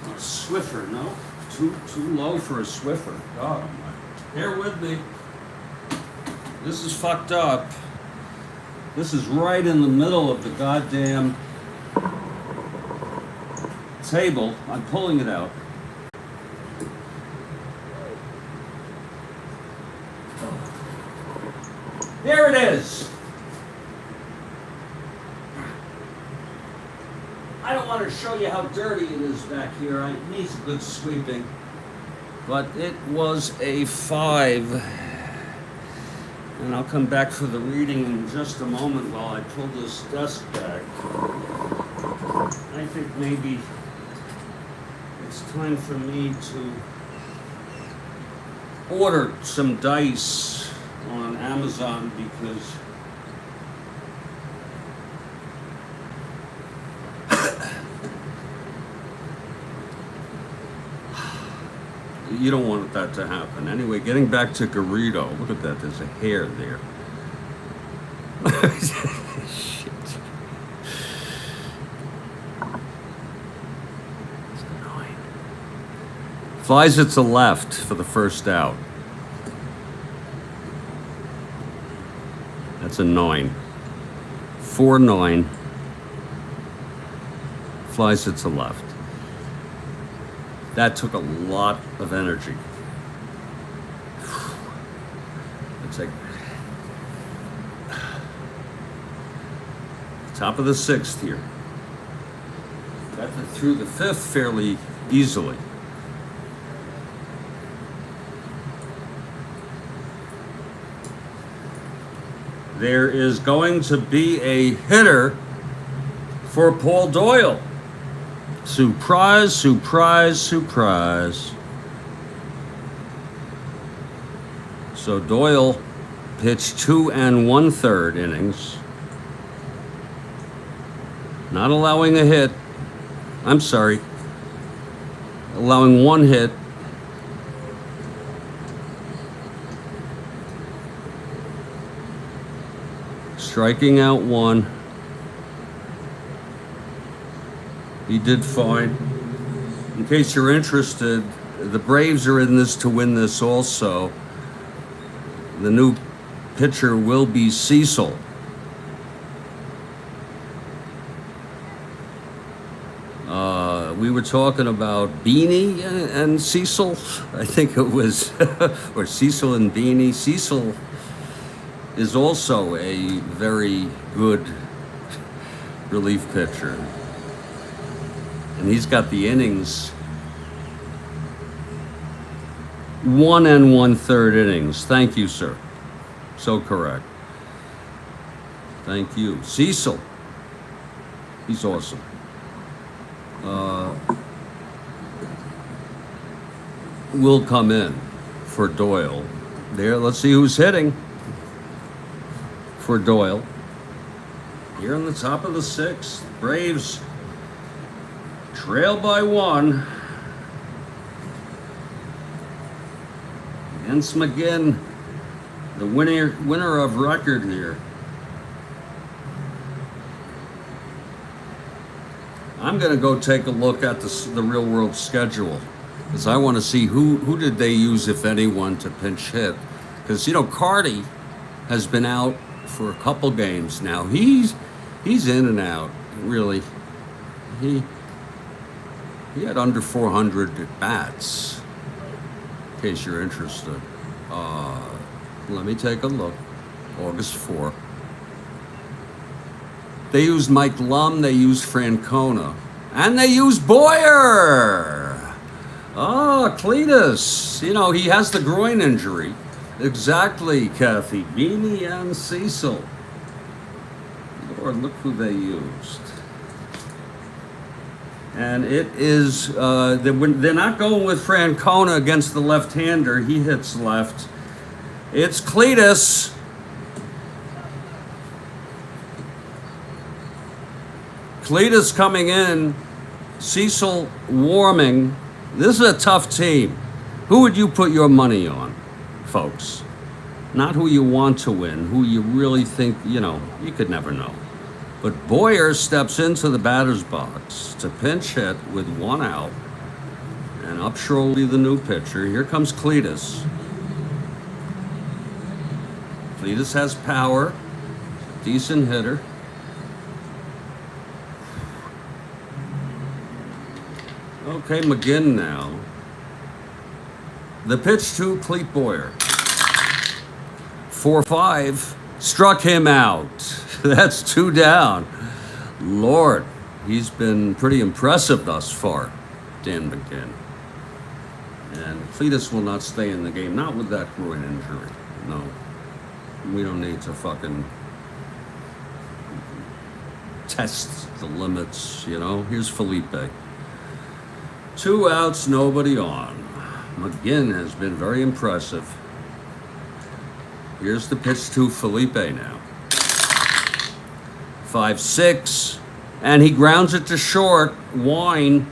a Swiffer, no? Too low for a Swiffer. God almighty. Bear with me. This is fucked up. This is right in the middle of the goddamn table. I'm pulling it out. There it is. I don't want to show you how dirty it is back here. It needs a good sweeping. But it was a 5. And I'll come back for the reading in just a moment while I pull this desk back. I think maybe it's time for me to order some dice on Amazon because you don't want that to happen. Anyway, getting back to Garrido. Look at that. There's a hair there. Shit. It's annoying. Flies it to left for the first out. That's a 9. 4-9. Flies it to left. That took a lot of energy. It's like top of the 6th here. Got through the 5th fairly easily. There is going to be a hitter for Paul Doyle. Surprise, surprise, surprise. So Doyle pitched 2 1/3 innings, not allowing a hit. I'm sorry, allowing 1 hit. Striking out 1. He did fine. In case you're interested, the Braves are in this to win this also. The new pitcher will be Cecil. We were talking about Beanie and Cecil. I think it was, or Cecil and Beanie. Cecil is also a very good relief pitcher. And he's got the innings. 1 1/3 innings. Thank you, sir. So correct. Thank you. Cecil. He's awesome. Will come in for Doyle. There, let's see who's hitting for Doyle. Here on the top of the 6th, Braves trail by 1 against McGinn, the winner of record here. I'm going to go take a look at the real world schedule because I want to see who did they use, if anyone, to pinch hit. Because, you know, Carty has been out for a couple games now. He's in and out, really. He had under 400 at bats, in case you're interested. Let me take a look. August 4. They used Mike Lum, they used Francona, and they used Boyer. Oh, Cletus. You know, he has the groin injury. Exactly, Kathy. Beanie and Cecil. Lord, look who they used. And it is, they're not going with Francona against the left-hander. He hits left. It's Cletus. Cletus coming in. Cecil warming. This is a tough team. Who would you put your money on, folks? Not who you want to win, who you really think, you know, you could never know. But Boyer steps into the batter's box to pinch hit with 1 out. And up surely the new pitcher. Here comes Cletus. Cletus has power. Decent hitter. Okay, McGinn now. The pitch to Clete Boyer. 4-5. Struck him out. That's 2 down. Lord, he's been pretty impressive thus far, Dan McGinn. And Cletus will not stay in the game, not with that groin injury. No. We don't need to fucking test the limits, you know. Here's Felipe. 2 outs, nobody on. McGinn has been very impressive. Here's the pitch to Felipe now. 5-6, and he grounds it to short. Wine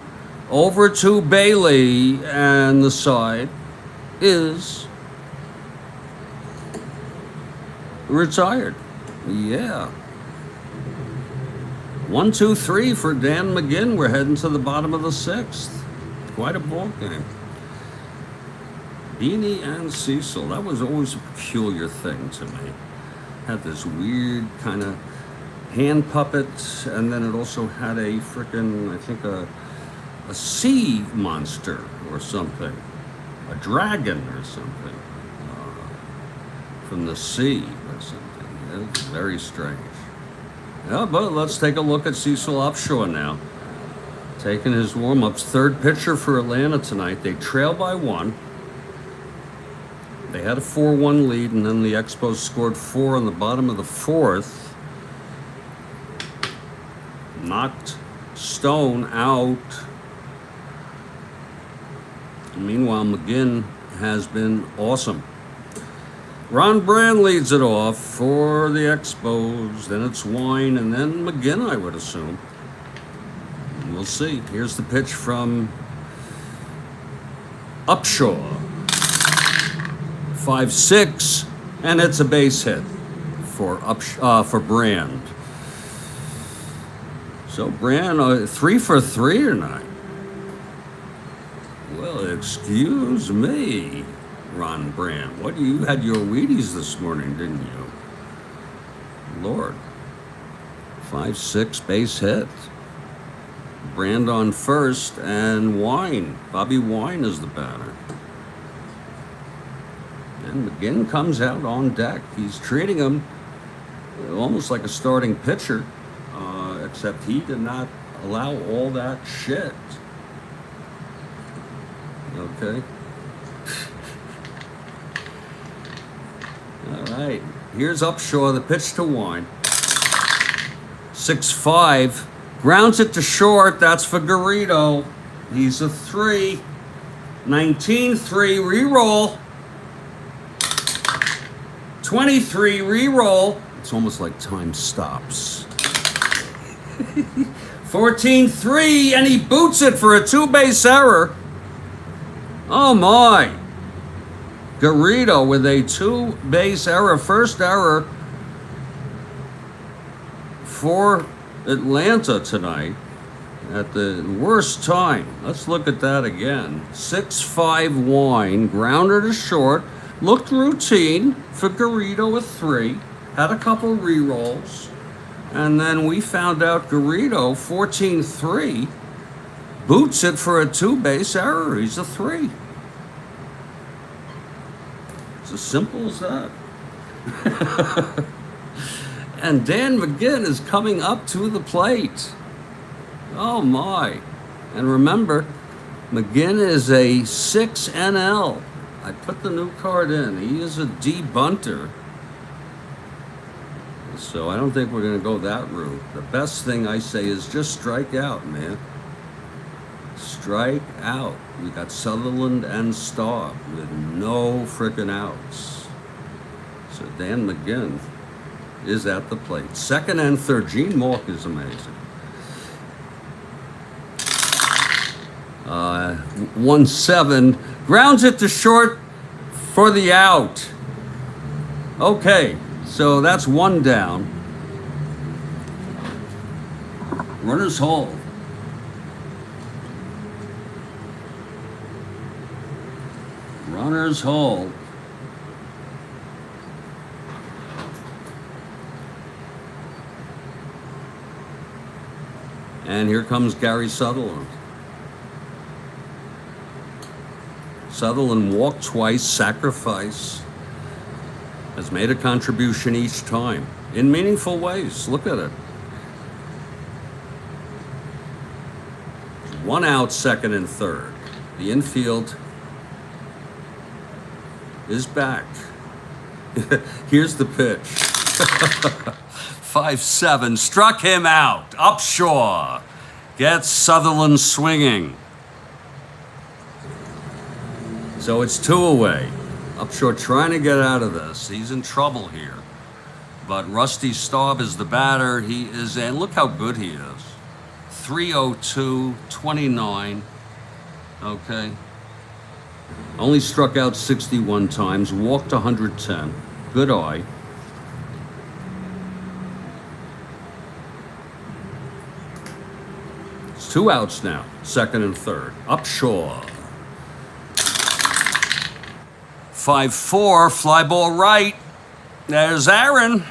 over to Bailey, and the side is retired. Yeah. 1, 2, 3 for Dan McGinn. We're heading to the bottom of the 6th. Quite a ball game. Beanie and Cecil. That was always a peculiar thing to me. Had this weird kind of hand puppet, and then it also had a frickin', I think, a sea monster or something. A dragon or something. From the sea or something. It was very strange. Yeah, but let's take a look at Cecil Upshaw now. Taking his warm-ups. 3rd pitcher for Atlanta tonight. They trail by 1. They had a 4-1 lead, and then the Expos scored 4 on the bottom of the 4th. Knocked Stone out. Meanwhile, McGinn has been awesome. Ron Brand leads it off for the Expos. Then it's Wine, and then McGinn, I would assume. We'll see. Here's the pitch from Upshaw. 5-6, and it's a base hit for Brand. So Brand 3 for 3 tonight. Well, excuse me, Ron Brand. What, you had your Wheaties this morning, didn't you? Lord. 5-6 base hit. Brand on first, and Wine. Bobby Wine is the batter. And McGinn comes out on deck. He's treating him almost like a starting pitcher, except he did not allow all that shit. Okay. All right. Here's Upshaw, the pitch to Wine. 6-5. Grounds it to short. That's for Garrido. He's a 3. 19-3. Reroll. 23. Reroll. It's almost like time stops. 14-3. And he boots it for a 2-base error. Oh my. Garrido with a 2-base error. First error for Atlanta tonight at the worst time. Let's look at that again. 6-5 Wine, grounder to short. Looked routine for Garrido with 3. Had a couple re-rolls. And then we found out Garrido, 14-3, boots it for a 2-base error. He's a 3. It's as simple as that. And Dan McGinn is coming up to the plate. Oh my. And remember, McGinn is a 6 NL. I put the new card in. He is a D bunter. So I don't think we're going to go that route. The best thing I say is just strike out, man. Strike out. We got Sutherland and Staub with no frickin' outs. So Dan McGinn is at the plate. Second and third. Gene Malk is amazing. 1-7. Grounds it to short for the out. Okay, so that's 1 down. Runners hold. Runners hold. And here comes Gary Sutherland. Sutherland walked twice, sacrifice, has made a contribution each time in meaningful ways. Look at it. 1 out, second and third. The infield is back. Here's the pitch. 5-7, struck him out. Upshaw gets Sutherland swinging. So it's 2 away. Upshaw trying to get out of this. He's in trouble here. But Rusty Staub is the batter. He is, and look how good he is. 302, 29. Okay. Only struck out 61 times, walked 110. Good eye. It's 2 outs now, second and third. Upshaw. 5-4, fly ball right. There's Aaron,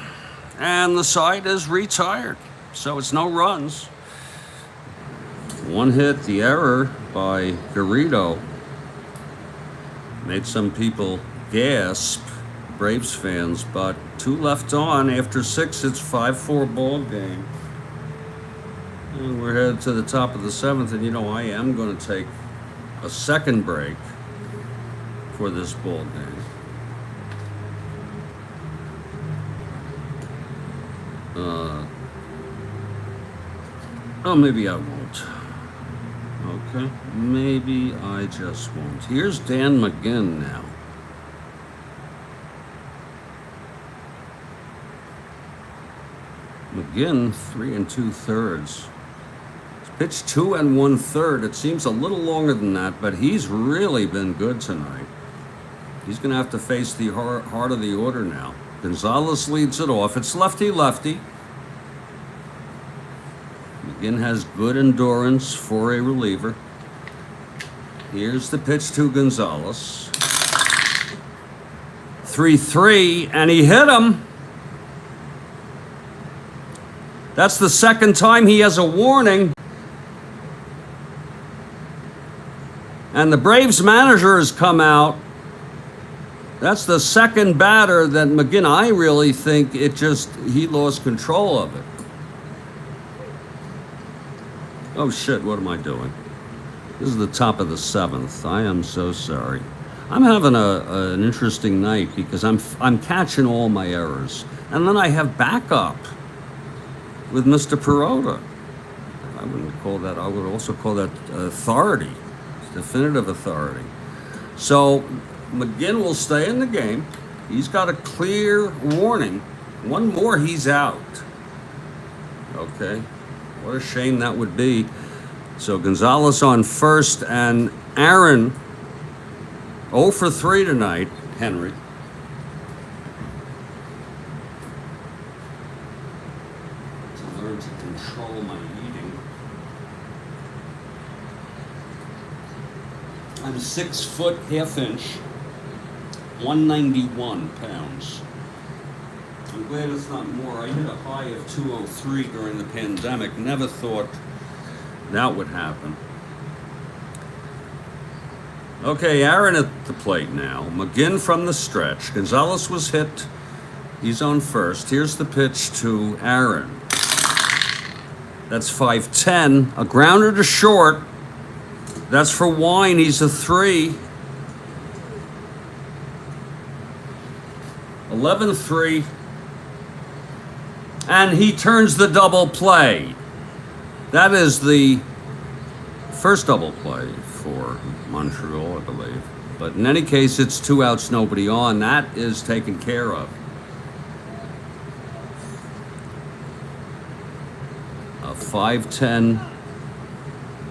and the side is retired. So it's no runs. 1 hit, the error by Garrido made some people gasp, Braves fans, but 2 left on. After 6, it's 5-4 ball game. And we're headed to the top of the 7th, and you know I am going to take a second break for this ball game. Oh, maybe I won't. Okay, maybe I just won't. Here's Dan McGinn now. McGinn, 3 2/3. Pitched 2 1/3. It seems a little longer than that, but he's really been good tonight. He's going to have to face the heart of the order now. Gonzalez leads it off. It's lefty-lefty. McGinn has good endurance for a reliever. Here's the pitch to Gonzalez. 3-3, and he hit him. That's the second time he has a warning. And the Braves manager has come out. That's the second batter that McGinn, I really think he lost control of it. Oh shit, what am I doing? This is the top of the 7th. I am so sorry. I'm having an interesting night because I'm catching all my errors. And then I have backup with Mr. Perota. I wouldn't call that, I would also call that authority, definitive authority. So McGinn will stay in the game. He's got a clear warning. One more, he's out. Okay. What a shame that would be. So Gonzalez on first, and Aaron 0 for 3 tonight, Henry. To learn to control my eating. I'm 6 foot, half inch, 191 pounds. I'm glad it's not more. I hit a high of 203 during the pandemic. Never thought that would happen. Okay, Aaron at the plate now. McGinn from the stretch. Gonzalez was hit. He's on first. Here's the pitch to Aaron. That's 5-10. A grounder to short. That's for Wine. He's a 3. 11-3. And he turns the double play. That is the first double play for Montreal, I believe. But in any case, it's 2 outs, nobody on. That is taken care of. A 5-10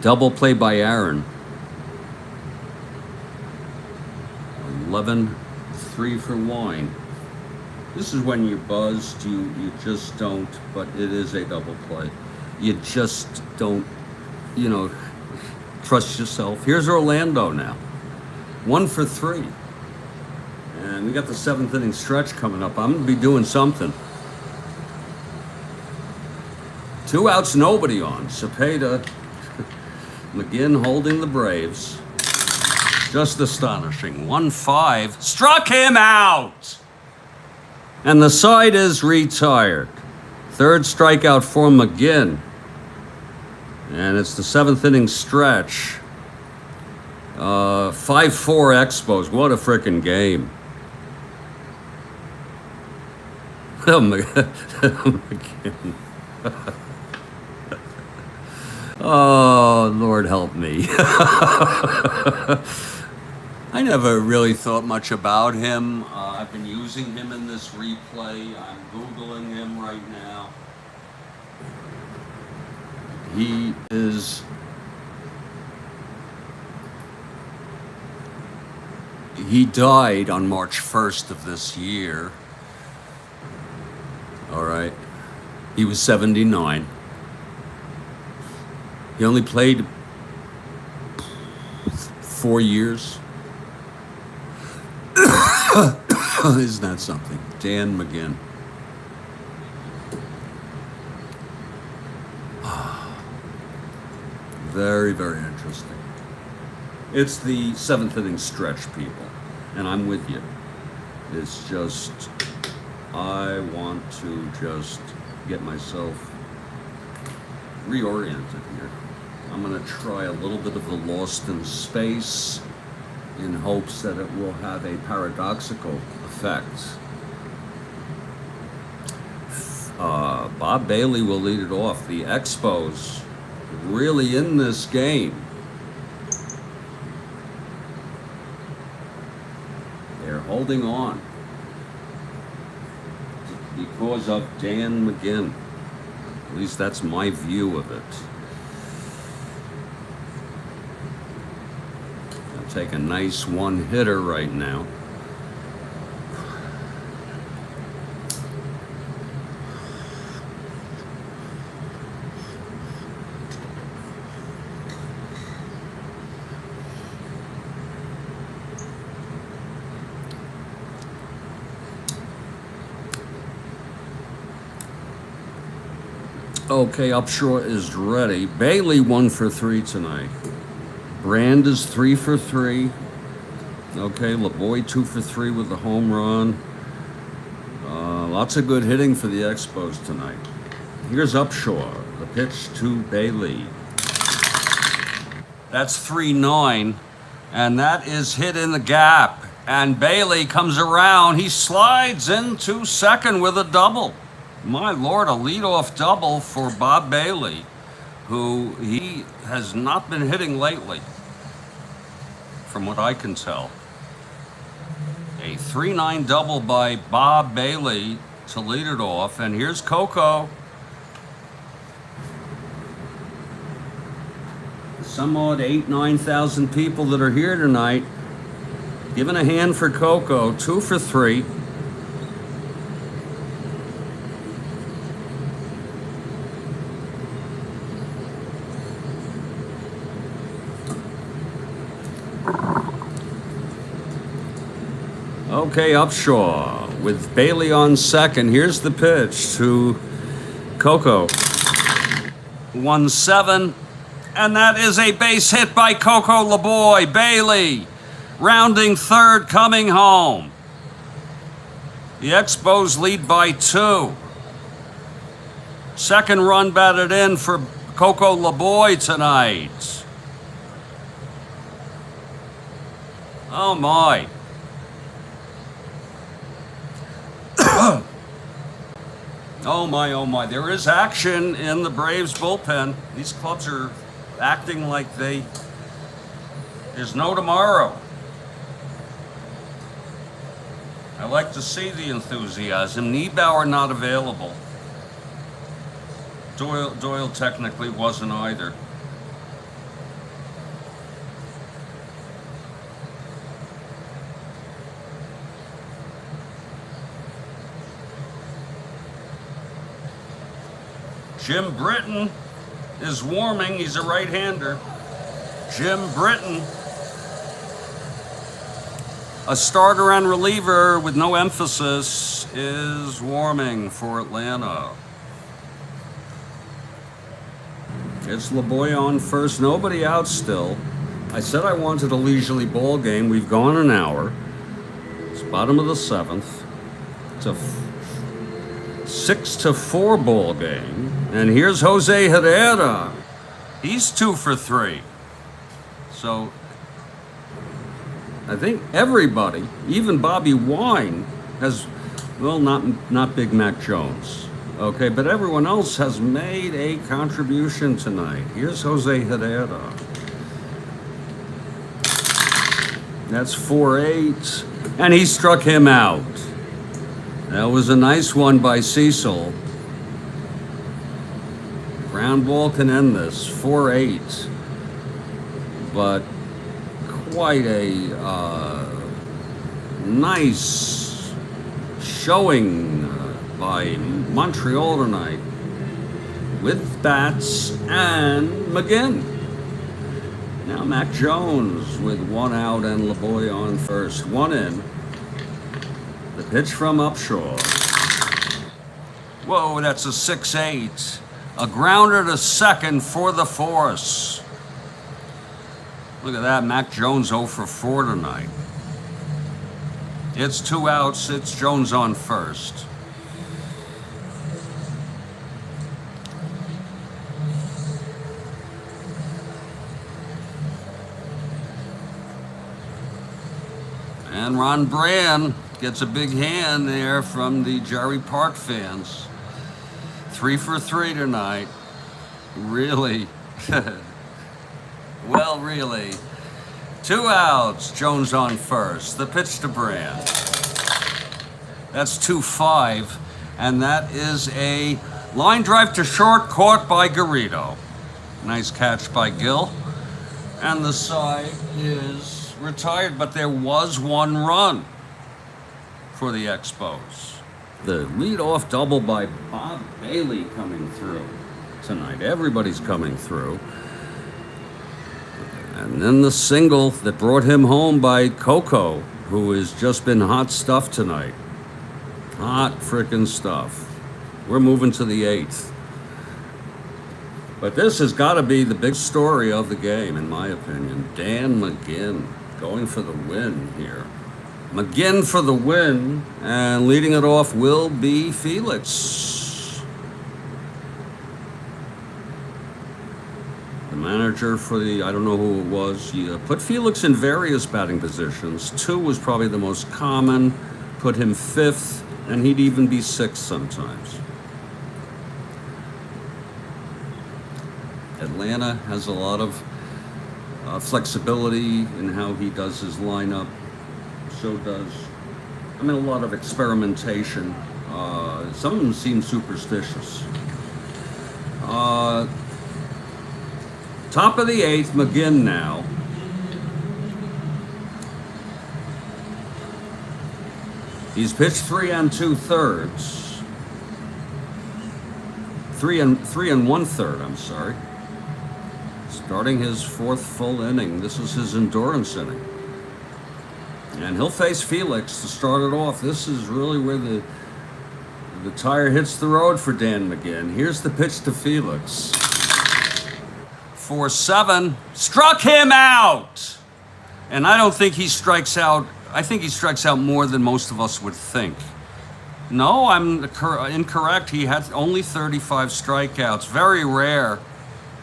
double play by Aaron. 11-3 for Wine. This is when you're buzzed, you just don't, but it is a double play. You just don't, trust yourself. Here's Orlando now. 1 for 3. And we got the 7th inning stretch coming up. I'm going to be doing something. 2 outs, nobody on. Cepeda, McGinn holding the Braves. Just astonishing. 1-5. Struck him out! And the side is retired. 3rd strikeout for McGinn. And it's the 7th inning stretch. 5-4 Expos. What a frickin' game. McGinn. Oh, Lord help me. I never really thought much about him. I've been using him in this replay. I'm Googling him right now. He died on March 1st of this year. All right. He was 79. He only played 4 years. Isn't that something? Dan McGinn. Very, very interesting. It's the 7th inning stretch, people. And I'm with you. It's just, I want to just get myself reoriented here. I'm going to try a little bit of the Lost in Space in hopes that it will have a paradoxical effect. Bob Bailey will lead it off. The Expos really in this game. They're holding on because of Dan McGinn. At least that's my view of it. I'll take a nice one-hitter right now. Okay, Upshaw is ready. Bailey 1 for 3 tonight. Brand is 3 for 3. Okay, LeBoy 2 for 3 with the home run. Lots of good hitting for the Expos tonight. Here's Upshaw. The pitch to Bailey. That's 3-9, and that is hit in the gap. And Bailey comes around. He slides into second with a double. My Lord, a leadoff double for Bob Bailey, who he has not been hitting lately, from what I can tell. A 3-9 double by Bob Bailey to lead it off. And here's Coco. Some odd 8,000-9,000 people that are here tonight. Giving a hand for Coco, 2 for 3. Okay, Upshaw with Bailey on second. Here's the pitch to Coco. 1-7, and that is a base hit by Coco LeBoy. Bailey rounding third, coming home. The Expos lead by 2. Second run batted in for Coco LeBoy tonight. Oh my. Oh my, oh my. There is action in the Braves bullpen. These clubs are acting like there's no tomorrow. I like to see the enthusiasm. Niebauer not available. Doyle technically wasn't either. Jim Britton is warming. He's a right-hander. Jim Britton, a starter and reliever with no emphasis, is warming for Atlanta. It's LeBoy on first. Nobody out still. I said I wanted a leisurely ball game. We've gone an hour. It's bottom of the seventh. It's a 6-4 ball game. And here's Jose Herrera. He's 2 for 3. So I think everybody, even Bobby Wine, has, well, not Big Mac Jones. Okay, but everyone else has made a contribution tonight. Here's Jose Herrera. That's 4-8. And he struck him out. That was a nice one by Cecil. Ground ball can end this. 4-8. But quite a nice showing by Montreal tonight with bats and McGinn. Now Mac Jones with 1 out and LeBoy on first. 1 in. The pitch from Upshaw. Whoa, that's a 6-8. A grounder to second for the force. Look at that, Mac Jones 0 for 4 tonight. It's 2 outs, it's Jones on first. And Ron Brand gets a big hand there from the Jerry Park fans. 3 for 3 tonight. Really? Well, really. 2 outs, Jones on first. The pitch to Brand. That's 2-5, and that is a line drive to short caught by Garrido. Nice catch by Gill. And the side is retired, but there was 1 run for the Expos. The leadoff double by Bob Bailey coming through tonight. Everybody's coming through. And then the single that brought him home by Coco, who has just been hot stuff tonight. Hot frickin' stuff. We're moving to the 8th. But this has got to be the big story of the game, in my opinion. Dan McGinn going for the win here. McGinn for the win, and leading it off will be Felix. The manager for the, I don't know who it was, he put Felix in various batting positions. 2 was probably the most common, put him 5th, and he'd even be 6th sometimes. Atlanta has a lot of flexibility in how he does his lineup. So does, a lot of experimentation. Some of them seem superstitious. Top of the 8th, McGinn now. He's pitched 3 2/3. 3 1/3, I'm sorry. Starting his 4th full inning. This is his endurance inning. And he'll face Felix to start it off. This is really where the tire hits the road for Dan McGinn. Here's the pitch to Felix. 4-7. Struck him out! And I don't think he strikes out. I think he strikes out more than most of us would think. No, I'm incorrect. He had only 35 strikeouts. Very rare.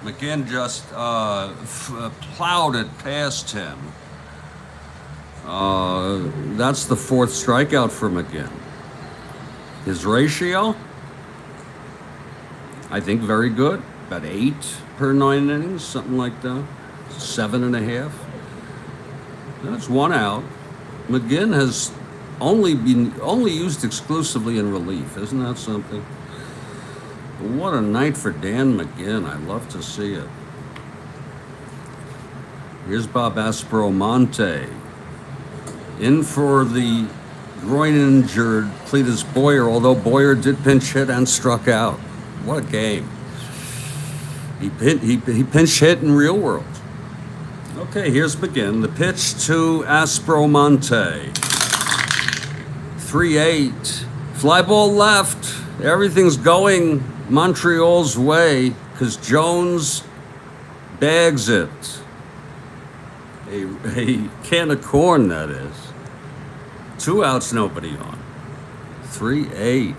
McGinn just plowed it past him. That's the 4th strikeout for McGinn. His ratio, I think, very good. About 8 per 9 innings, something like that. 7.5. That's 1 out. McGinn has only used exclusively in relief. Isn't that something? What a night for Dan McGinn. I love to see it. Here's Bob Strat-O-Matic. In for the groin-injured Cletus Boyer, although Boyer did pinch hit and struck out. What a game. He pinch hit in real world. Okay, here's McGinn. The pitch to Strat-O-Matic. 3-8. Fly ball left. Everything's going Montreal's way because Jones bags it. A can of corn, that is. 2 outs, nobody on. 3-8.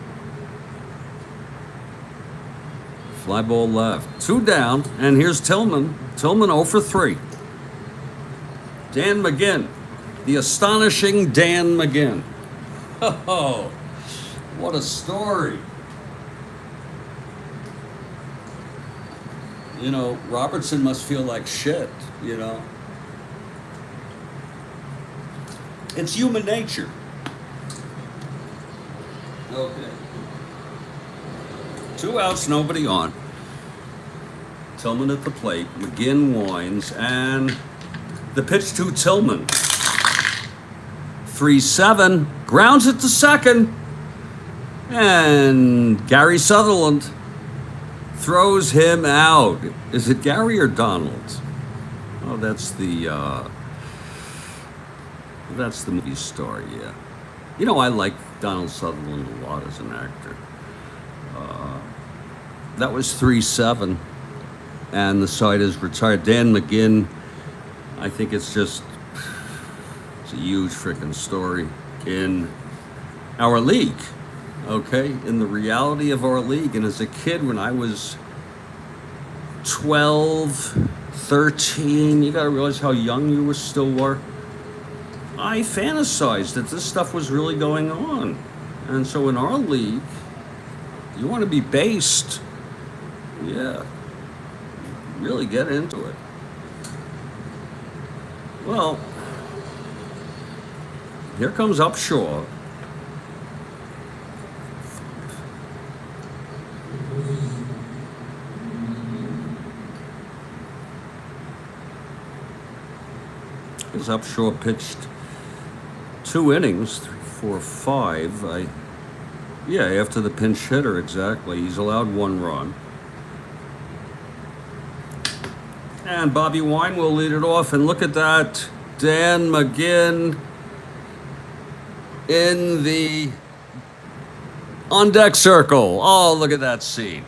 Fly ball left. 2 down, and here's Tillman. Tillman 0 for 3. Dan McGinn. The astonishing Dan McGinn. Oh, what a story. You know, Robertson must feel like shit, you know. It's human nature. Okay. 2 outs, nobody on. Tillman at the plate. McGinn winds, and the pitch to Tillman. 3-7. Grounds it to second. And Gary Sutherland throws him out. Is it Gary or Donald? Oh, that's the movie star, yeah. You know, I like Donald Sutherland a lot as an actor. That was 3-7, and the side is retired. Dan McGinn, I think it's a huge freaking story in our league, okay? In the reality of our league. And as a kid, when I was 12, 13, you gotta realize how young you still were. I fantasized that this stuff was really going on. And so in our league, you want to be based. Yeah. Really get into it. Well, here comes Upshaw. As Upshaw pitched 2 innings, 3, 4, 5. After the pinch hitter, exactly. He's allowed 1 run. And Bobby Wine will lead it off. And look at that. Dan McGinn in the on-deck circle. Oh, look at that scene.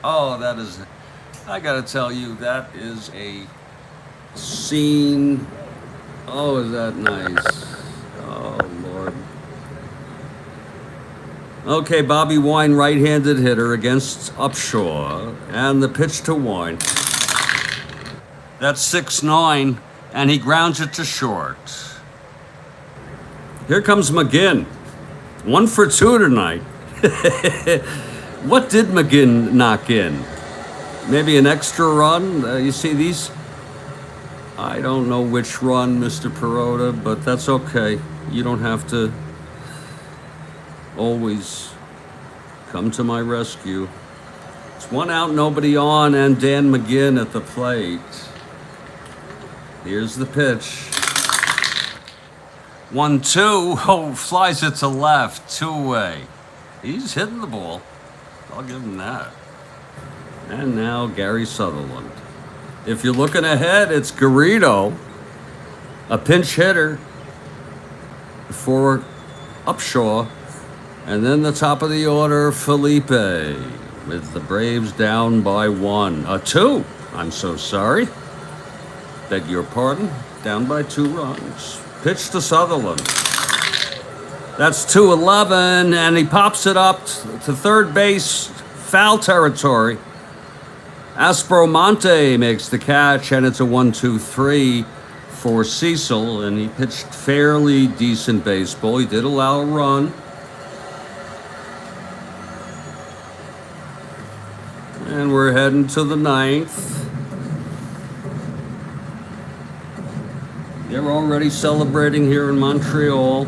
Oh, that is, I got to tell you, that is a scene. Oh, is that nice? Oh, Lord. Okay, Bobby Wine, right-handed hitter against Upshaw. And the pitch to Wine. That's 6-9, and he grounds it to short. Here comes McGinn. 1 for 2 tonight. What did McGinn knock in? Maybe an extra run? You see these? I don't know which run, Mr. Perota, but that's okay. You don't have to always come to my rescue. It's 1 out, nobody on, and Dan McGinn at the plate. Here's the pitch. 1-2. Oh, flies it to left. 2-way. He's hitting the ball. I'll give him that. And now Gary Sutherland. If you're looking ahead, it's Garrido, a pinch hitter for Upshaw. And then the top of the order, Felipe, with the Braves down by 1. 2. I'm so sorry. Beg your pardon. Down by 2 runs. Pitch to Sutherland. That's 2-11, and he pops it up to third base, foul territory. Strat-O-Matic makes the catch, and it's a 1-2-3 for Cecil, and he pitched fairly decent baseball. He did allow a run. And we're heading to the 9th. They're already celebrating here in Montreal.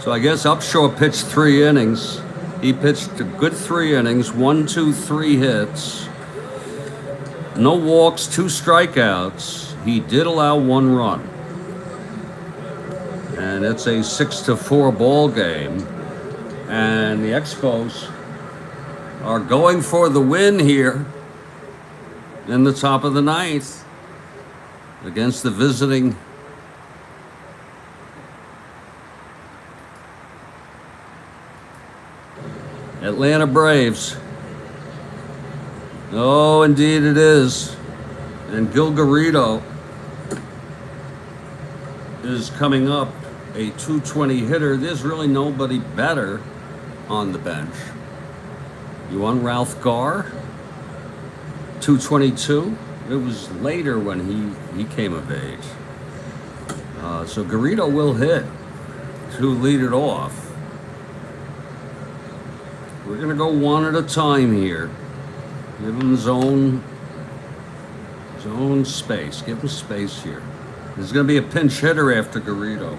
So I guess Upshaw pitched 3 innings. He pitched a good 3 innings, 1, 2, 3 hits. No walks, 2 strikeouts. He did allow 1 run. And it's a 6-4 ball game. And the Expos are going for the win here in the top of the 9th against the visiting Atlanta Braves. Oh, indeed it is. And Gil Garrido is coming up, a 220 hitter. There's really nobody better on the bench. You want Ralph Garr? 222? It was later when he came of age. So Garrido will hit to lead it off. We're going to go one at a time here. Give him his own space. Give him space here. There's going to be a pinch hitter after Garrido.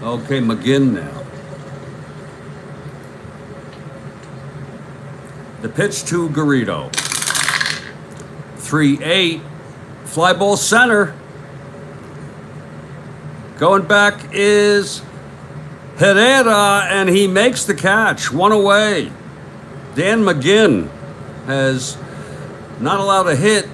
Okay, McGinn now. The pitch to Garrido. 3-8. Fly ball center. Going back is Herrera, and he makes the catch. One away. Dan McGinn has not allowed a hit.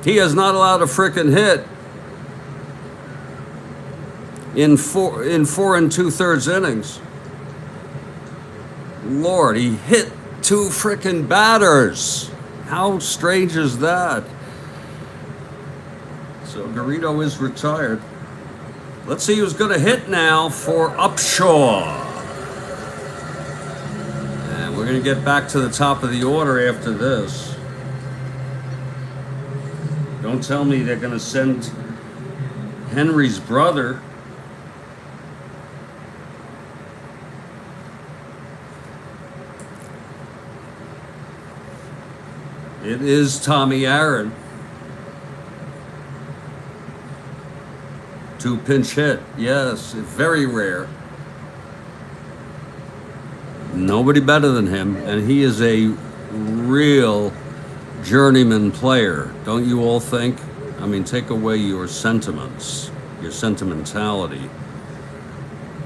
He has not allowed a frickin' hit in four and 2/3 innings. Lord, he hit 2 frickin' batters. How strange is that? So Garrido is retired. Let's see who's going to hit now for Upshaw. And we're going to get back to the top of the order after this. Don't tell me they're going to send Henry's brother. It is Tommy Aaron to pinch hit. Yes, very rare. Nobody better than him, and he is a real journeyman player, don't you all think? I mean, take away your sentiments, your sentimentality,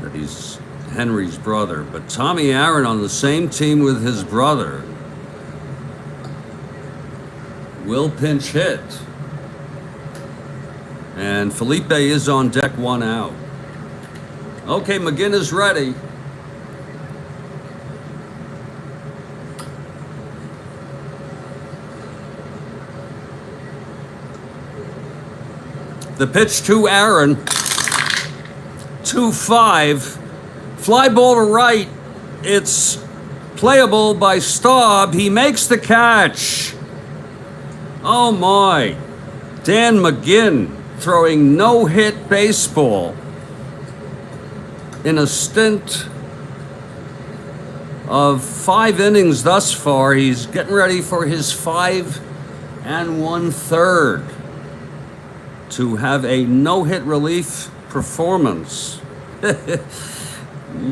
that he's Henry's brother. But Tommy Aaron on the same team with his brother will pinch hit. And Felipe is on deck, 1 out. Okay, McGinn is ready. The pitch to Aaron. 2-5. Fly ball to right. It's playable by Staub. He makes the catch. Oh my. Dan McGinn throwing no-hit baseball in a stint of 5 innings thus far. He's getting ready for his 5 1/3 to have a no-hit relief performance.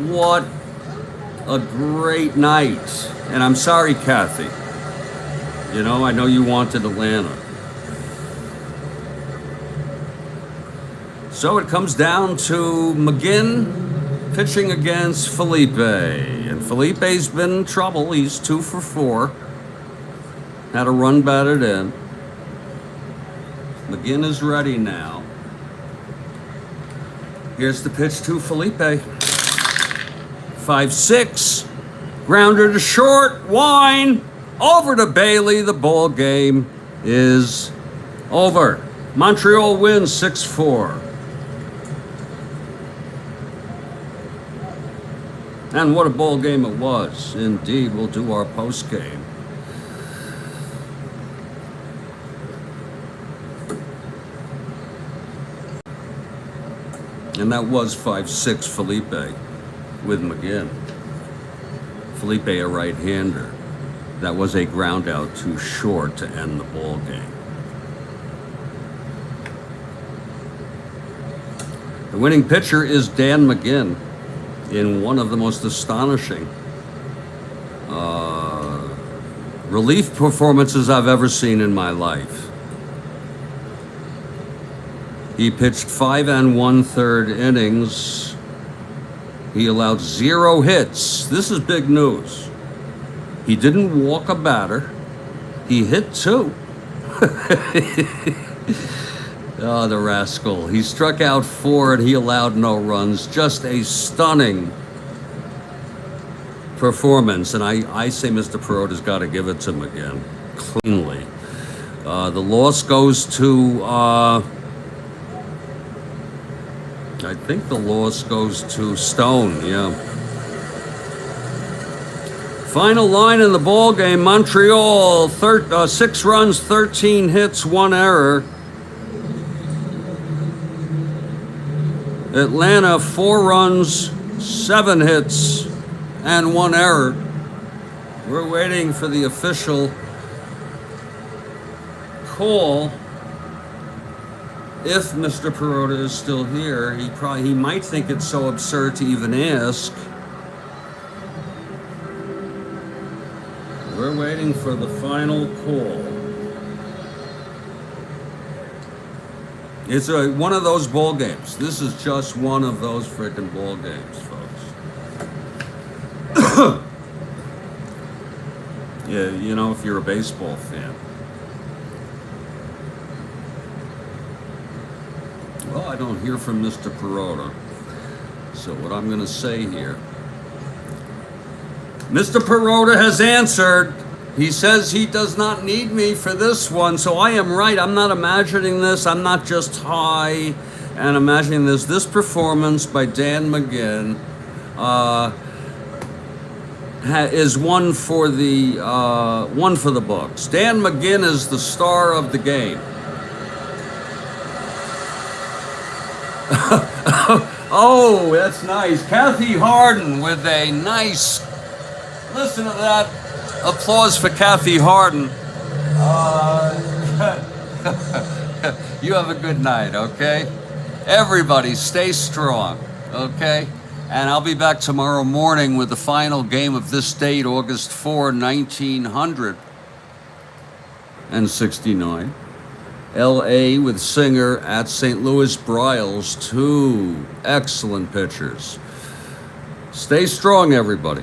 What a great night. And I'm sorry, Kathy. You know, I know you wanted Atlanta. So it comes down to McGinn pitching against Felipe. And Felipe's been in trouble. He's 2 for 4. Had a run batted in. McGinn is ready now. Here's the pitch to Felipe. 5-6. Grounder to short. Wine. Over to Bailey. The ball game is over. Montreal wins 6-4. And what a ball game it was. Indeed, we'll do our post game. And that was 5-6 Felipe with McGinn. Felipe, a right-hander. That was a ground out too short to end the ball game. The winning pitcher is Dan McGinn in one of the most astonishing relief performances I've ever seen in my life. He pitched 5 1/3 innings. He allowed 0 hits. This is big news. He didn't walk a batter. He hit 2. Oh, the rascal. He struck out 4 and he allowed no runs. Just a stunning performance. And I say Mr. Perotta's got to give it to him again. Cleanly. The loss goes to, I think the loss goes to Stone, yeah. Final line in the ball game, Montreal, 6 runs, 13 hits, 1 error. Atlanta, 4 runs, 7 hits, and 1 error. We're waiting for the official call. If Mr. Perotta is still here, he might think it's so absurd to even ask. We're waiting for the final call. It's one of those ball games. This is just one of those freaking ball games, folks. Yeah, you know, if you're a baseball fan. Well, I don't hear from Mr. Perotta. So what I'm going to say here. Mr. Perotta has answered. He says he does not need me for this one, so I am right. I'm not imagining this. I'm not just high and imagining this. This performance by Dan McGinn is one for the books. Dan McGinn is the star of the game. Oh, that's nice. Kathy Harden with a nice. Listen to that. Applause for Kathy Harden. You have a good night, okay? Everybody stay strong, okay? And I'll be back tomorrow morning with the final game of this date, August 4, 1969. L.A. with Singer at St. Louis Bryles. 2 excellent pitchers. Stay strong, everybody.